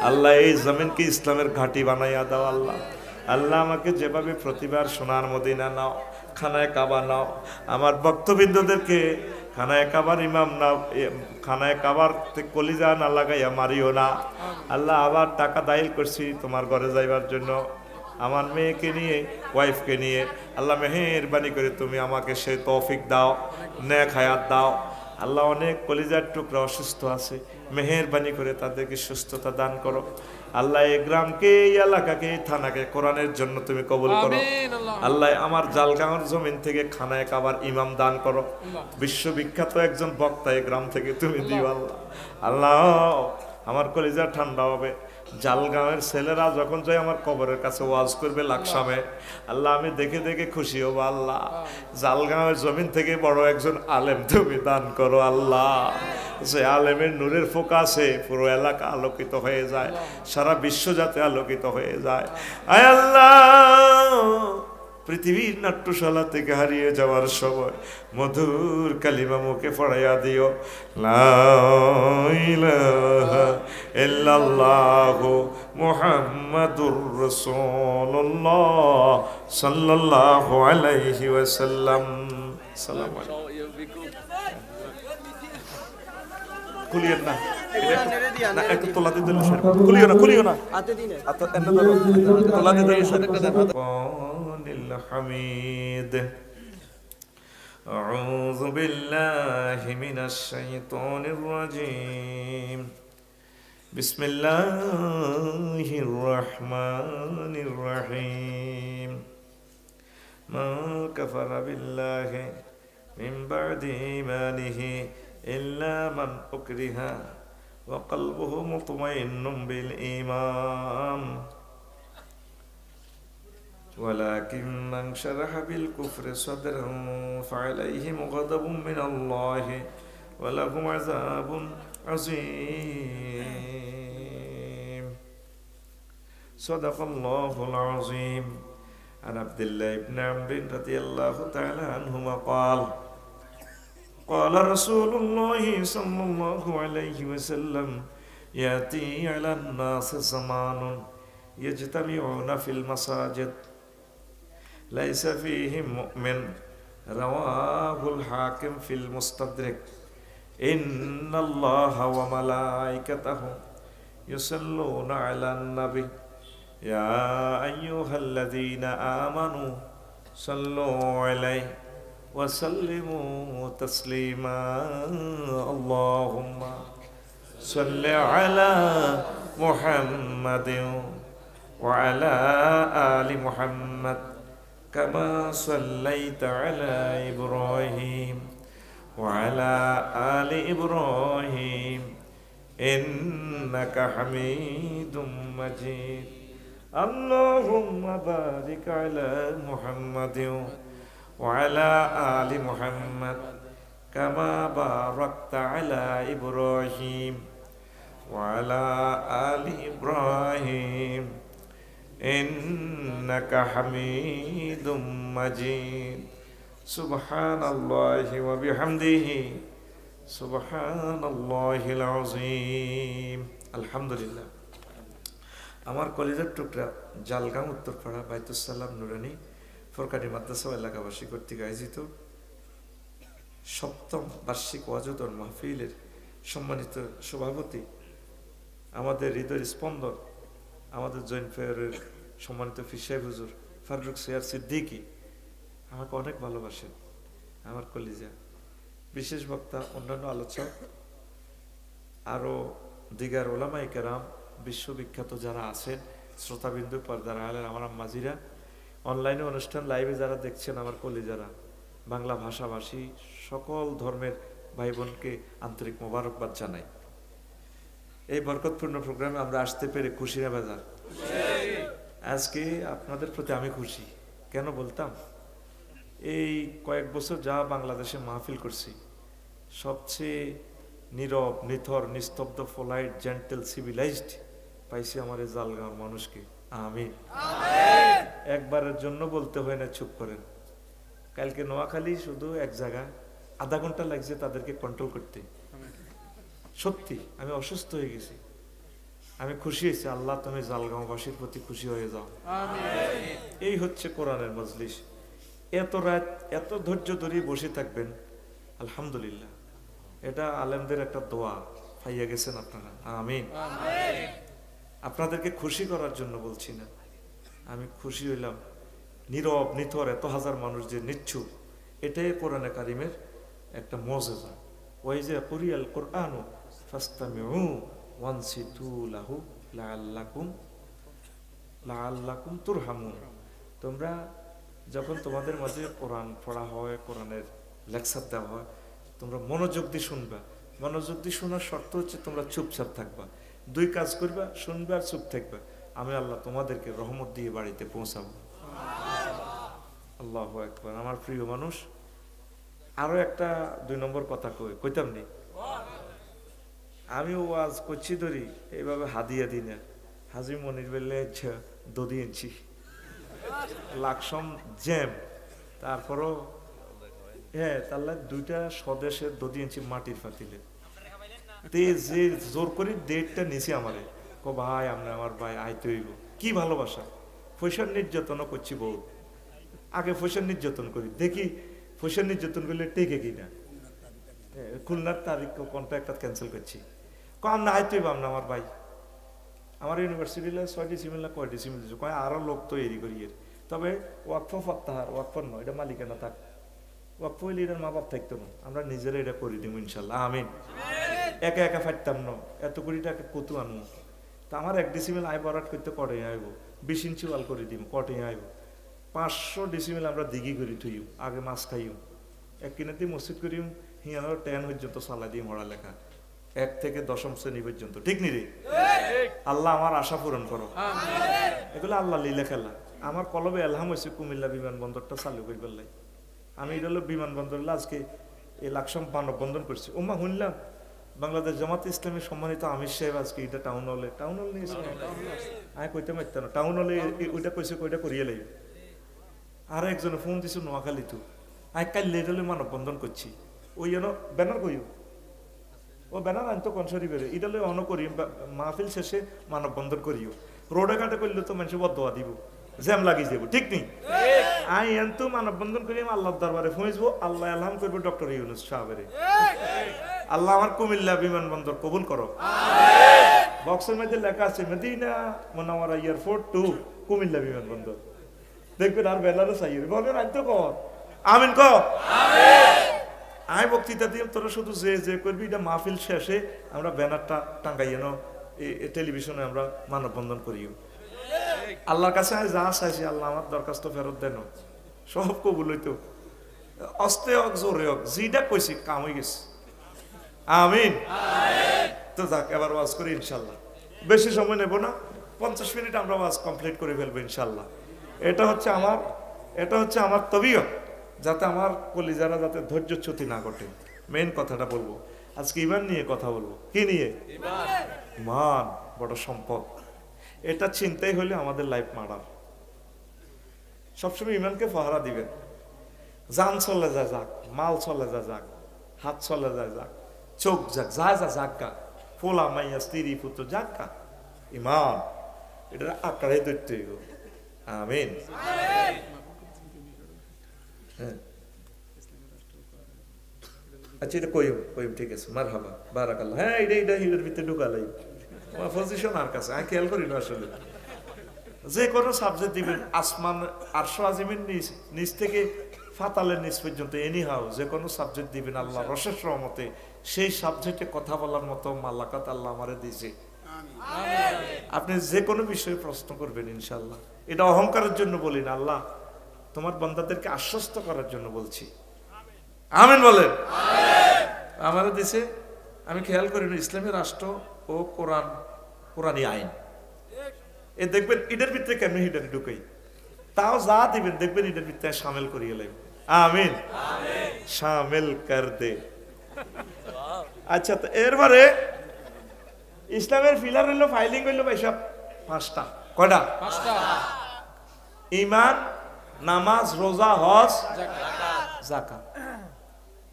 আল্লাহ। এই জমিনকে ইসলামের ঘাঁটি বানাইয়া দাও আল্লাহ। আল্লাহ আমাকে যেভাবে প্রতিবার সোনার মদিনা নাও, খানায় কাবা নাও, আমার ভক্তবৃন্দদেরকে খানায় কাবার ইমাম না, খানায় কাবার কলিজা না লাগাইয়া মারিও না আল্লাহ। আবার টাকা দাইল করছি তোমার ঘরে যাইবার জন্য, আমার মেয়েকে নিয়ে ওয়াইফকে নিয়ে আল্লাহ মেহেরবানি করে তুমি আমাকে সে তৌফিক দাও, নেক হায়াত দাও আল্লাহ। অনেক কলিজার টুকরা অসুস্থ আছে, মেহেরবানি করে তাদেরকে সুস্থতা দান করো আল্লাহ। এই গ্রামকে, এই এলাকাকে, এই থানাকে কোরআনের জন্য তুমি কবুল করো আল্লাহ। আমার জালগাঁওর জমিন থেকে খানায় কাবার ইমাম দান করো। বিশ্ববিখ্যাত একজন বক্তা এই গ্রাম থেকে তুমি দিও আল্লাহ। আল্লাহ আমার কলিজা ঠান্ডা হবে। জালগাঁওয়ের ছেলেরা যখন যায় আমার কবরের কাছে ওয়াজ করবে লাকসামে, আল্লাহ আমি দেখে দেখে খুশি হব আল্লাহ। জালগাঁওয়ের জমিন থেকে বড় একজন আলেম তুমি দান করো আল্লাহ। যে আলেমের নূরের ফোকাসে পুরো এলাকা আলোকিত হয়ে যায়, সারা বিশ্ব যাতে আলোকিত হয়ে যায়। আয় আল্লাহ পৃথিবীর নাট্যশালা থেকে হারিয়ে যাওয়ার সময় মধুর কালিমা মুখে পড়াইয়া দিও, লা ইলাহা ইল্লাল্লাহু মুহাম্মাদুর রাসূলুল্লাহ সাল্লাল্লাহু আলাইহি ওয়াসাল্লাম। সালাম আলাইকুম। খুলিয়েন না, না একটু তোলাতে দিল স্যার, খুলিও না তোলাতে দিল স্যার। হামিদ। আউযু বিল্লাহি মিনাশ শাইতানির রাজীম। বিসমিল্লাহির রহমানির রহিম। মা কাফারা বিল্লাহি মিন বাদি ঈমানিহি إلا من أكره وقلبه مطمئن بالإيمان ولكن من شرح بالكفر صدرا فعليهم غضب من الله ولهم عذاب عظيم صدق الله العظيم عن عبد الله بن عمرو رضي الله تعالى عنهما قال قال رسول الله صلى الله عليه وسلم يأتي على الناس زمان يجتمعون في المساجد ليس فيهم مؤمن رواه الحاكم في المستدرك إن الله وملائكته يصلون على النبي يا أيها الذين آمنوا صلوا عليه وسلموا تسليما اللهم صل على محمد وعلى آل محمد كما صليت على إبراهيم وعلى آل إبراهيم إنك حميد مجيد اللهم بارك على محمد وعلى آل محمد كما باركت على إبراهيم وعلى آل إبراهيم إنك حميد مجيد سبحان الله وبحمده سبحان الله العظيم الحمد لله আমার কলেজের টুকরা জালগাঁও উত্তরপাড়া বাইতুসালাম নুরানি ফরকানি মাদ্রাসা এলাকাবাসী কর্তৃক আয়োজিত সপ্তম বার্ষিক ওয়াজুদর মাহফিলের সম্মানিত সভাপতি আমাদের হৃদয়ের স্পন্দন আমাদের জৈন ফেয়ারের সম্মানিত ফির সাহেব হুজুর ফারুক সিয়ার সিদ্দিকী আমাকে অনেক ভালোবাসেন আমার কলিজা বিশেষ বক্তা অন্যান্য আলোচক আরো দিগার ওলামায়ে কেরাম বিশ্ববিখ্যাত যারা আছেন শ্রোতাবিন্দু পর্দার আড়ালের আমার আম্মাজিরা অনলাইনে অনুষ্ঠান লাইভে যারা দেখছেন আমার কলিজারা বাংলা ভাষাভাষী সকল ধর্মের ভাই বোনকে আন্তরিক মোবারকবাদ জানাই এই বরকতপূর্ণ প্রোগ্রামে আমরা আসতে পেরে খুশি না বাজার আজকে আপনাদের প্রতি আমি খুশি কেন বলতাম এই কয়েক বছর যা বাংলাদেশে মাহফিল করছি সবচেয়ে নীরব নিথর নিস্তব্ধ পোলাইট জেন্টেল সিভিলাইজড পাইছি আমার এই জালগাঁওর মানুষকে আমিন একবারের জন্য বলতে হয় না চুপ করেন কালকে নোয়াখালী শুধু এক জায়গা আধা ঘন্টা লাগছে তাদেরকে কন্ট্রোল করতে সত্যি আমি অসুস্থ হয়ে গেছি আমি খুশি হয়েছি আল্লাহ তুমি জালগাঁওবাসীর প্রতি খুশি হয়ে যাও এই হচ্ছে কোরআনের মজলিস এত রাত এত ধৈর্য ধরে বসে থাকবেন আলহামদুলিল্লাহ এটা আলেমদের একটা দোয়া পাইয়া গেছেন আপনারা আমিন আপনাদেরকে খুশি করার জন্য বলছি না আমি খুশি হইলাম নীরব নিথর এত হাজার মানুষ যে নিচ্ছুক এটাই কোরআনে কারিমের একটা মুজিজা ওয়াইজা কুরিয়াল কুরআনু ফাসতামিউ ওয়ানসিতু লাহু লাআল্লাকুম তুরহামুন তোমরা যখন তোমাদের মাঝে কোরআন পড়া হয় কোরআনের লেকচার দেওয়া হয় তোমরা মনোযোগ দিয়ে শুনবা মনোযোগ দিয়ে শোনার শর্ত হচ্ছে তোমরা চুপচাপ থাকবা দুই কাজ করবা শুনবা আর চুপ থাকবা আমি আল্লাহ তোমাদেরকে রহমত দিয়ে বাড়িতে পৌঁছাবো আল্লাহু আকবার আমার প্রিয় মানুষ আরো একটা 2 নম্বর কথা কইতাম নি আমি ওয়াজ করছি ধরি এইভাবে হাদিয়া দিই না হাজি মনির বেলে দদি এনেছি লাকসম জ্যাম তারপরও হ্যাঁ তাহলে 2টা স্বদেশের দদি এনেছি মাটির পাতিলে যে জোর করে ডেটটা নিছি আমারে কো ভাই আমরা আমার ভাই আইতে হইব কি ভালোবাসা পয়সার নির্যাতনও করছি বহু আগে পয়সার নির্যাতন করি দেখি পয়সার নির্যাতন করলে টেকে কিনা খুলনার তারিখ কন্ট্রাক্টটা ক্যান্সেল করছি কম না আইতে হইব আমরা আমার ভাই আমার ইউনিভার্সিটিতে 6টি সিমিল না কয়টি সিমিল দিচ্ছে কয় আরো লোক তৈরি করি তবে ওয়াকফ ফত্তাহার ওয়াকফ নয় এটা মালিকানা থাক ওয়াকফ হইলে এটার মা বাপ থাকতো না আমরা নিজেরা এটা করে দিব ইনশাল্লাহ আমিন একা একা ফাটতাম না এত কোটি টাকা কত আনবো তা আমার 1 ডিসিমিল আয় বরাট করতে কটে আইব 20 ইঞ্চি ওয়াল করে দিব কটে আইব 500 ডিসিমিল আমরা দিঘি করি থইও আগে মাছ খাইও এক কিনাতে মসজিদ করিম হিয়ানো 10 পর্যন্ত চালাই দিই পড়ালেখা 1 থেকে 10ম শ্রেণী পর্যন্ত, ঠিক নি রে? আল্লাহ আমার আশা পূরণ করো। এগুলো আল্লাহ লীলা খেলা। আমার কলবে এলহাম হয়েছে কুমিল্লা বিমানবন্দরটা চালু করবার লাই। আমি এটা হলো বিমানবন্দর আজকে এই লাকসাম মানববন্ধন করছি। ওমা শুনলাম বাংলাদেশ জামাত ইসলামী সম্মানিত আমির সাহেব আজকে এটা টাউন হলে নিয়েছে। আমি কইতে পারতাম না, টাউন হলে ওইটা কইছে কইটা করিয়ে লাগবে। আর একজনে ফোন দিছে নোয়াখালী তো, আমি কাল লেট হলে মানববন্ধন করছি। ওই যেন ব্যানার কইও, ও ব্যানার আনতো কনসারি বেড়ে ইটালে অন করি মাহফিল শেষে মানববন্ধন করিও। রোডে ঘাটে করলে তো মানুষ বদোয়া দিব, জ্যাম লাগিয়ে দেবো, ঠিক নেই? আই এন্তু মানববন্ধন করি আল্লাহর দরবারে পৌঁছবো, আল্লাহ আলহাম করবো ডক্টর ইউনুস সাহেবের। আল্লাহ আমার কুমিল্লা বিমানবন্দর কবুল করো। বক্সের মধ্যে লেখা আছে Madina Munawwara airport to Comilla বিমানবন্দর। দেখবেন আর বেলারও চাই বলেন আজ তো কর আমিন ক। আমি বক্তৃতা দিলাম, তোরা শুধু যে করবি এটা মাহফিল শেষে আমরা ব্যানারটা টাঙ্গাইয়ে টেলিভিশনে আমরা মানববন্ধন করিও। আল্লাহর কাছে আমি যা চাইছি আল্লাহ আমার দরখাস্ত ফেরত দেন, সব কবুল হইতো। অস্তে হোক জোরে হোক যেটা কইছি কাম হয়ে গেছে। আমিন। তো যাক এবার ওয়াজ করি ইনশাল্লাহ, বেশি সময় নেব না, 50 মিনিট আমরা ওয়াজ কমপ্লিট করে ফেলবো ইনশাল্লাহ। এটা হচ্ছে আমার তবিয়ত, যাতে আমার কলিজারা যাতে ধৈর্যচ্যুতি না ঘটে। মেইন কথাটা বলবো আজকে, ইমান নিয়ে কথা বলবো। কি নিয়ে? ইমান বড় সম্পদ। এটা চিন্তাই হলে আমাদের লাইফ মারার। সবসময় ইমানকে পাহারা দিবেন। জান চলে যায় যাক, মাল চলে যায় যাক, হাত চলে যায় যাক, চোখ যাক, যা যাক্কা, ফোলা মাইয়া স্ত্রী পুত্র যাক্কা, ইমান এটা আকারে ধরতে হইব। আমিন। আচ্ছা এটা কইম ঠিক আছে, মারহাবা বারাকাল্লাহ। হ্যাঁ এটা হিলের ভিতরে ঢুকালাই আমার পজিশন আর কাছে আমি খেয়াল করি না। আসলে যে কোনো সাবজেক্ট দিবেন, আসমান আরশ আজিমের নিচ থেকে ফাতালের নিচ পর্যন্ত এনি হাও যে কোনো সাবজেক্ট দিবেন আল্লাহ রশেষ রহমতে সেই সাবজেক্টে কথা বলার মতো মালাকাত আল্লাহ আমারে দিয়েছে। আপনি যে কোনো বিষয়ে প্রশ্ন করবেন ইনশাল্লাহ। এটা অহংকারের জন্য বলি না, আল্লাহ তোমার বান্দাদেরকে আশ্বস্ত করার জন্য বলছি। আমিন বলেন। আমারে দেশে আমি খেয়াল করি না, ইসলামের রাষ্ট্র ও কোরআনী আইন এ দেখবেন এটার ভিতরে কেমনি হিডেন ঢুকাই, তাও যা দিবেন দেখবেন এটার ভিতরে সামিল করিয়ে লাগবে। আমিন। সামিল কর দে। আচ্ছা তো এরপরে ইসলামের ফিলার হইলো ফাইলিং হইলো ভাই সব 5টা। কয়টা? 5টা। ঈমান, নামাজ, রোজা, হজ, যাকাত।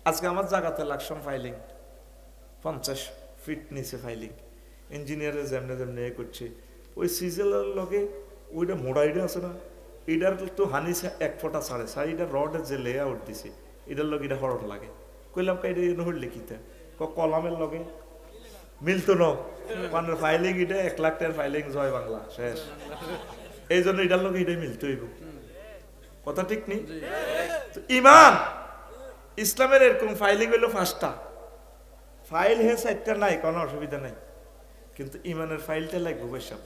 আজকে আমার জাকাতে লাকসাম ফাইলিং 50 ফিট নিচে ফাইলিং। ইঞ্জিনিয়ারে যেমনে এ করছে ওই সিজেলের লগে ওইটা মোড়াইটা আছে না, এটার তো হানি 1 ফোঁটা ছাড়ে এটা রডের যে লে আউট দিছে এটার লগে এটা হরট লাগে। কইলাম কাইটা হল লিখিতে কলামের লগে মিলতো ন মানে ফাইলিং এটা 1 লাখ টাকার ফাইলিং জয় বাংলা শেষ। এই জন্য এটার লগে এটাই মিলতে হইব। কথা ঠিক নেই? ইমান ইসলামের এরকম ফাইলিং হইলো 5টা। ফাইল হে 4টা নাই, কোনো অসুবিধা নাই, কিন্তু ইমানের ফাইলটা লাগবে বৈশাখ।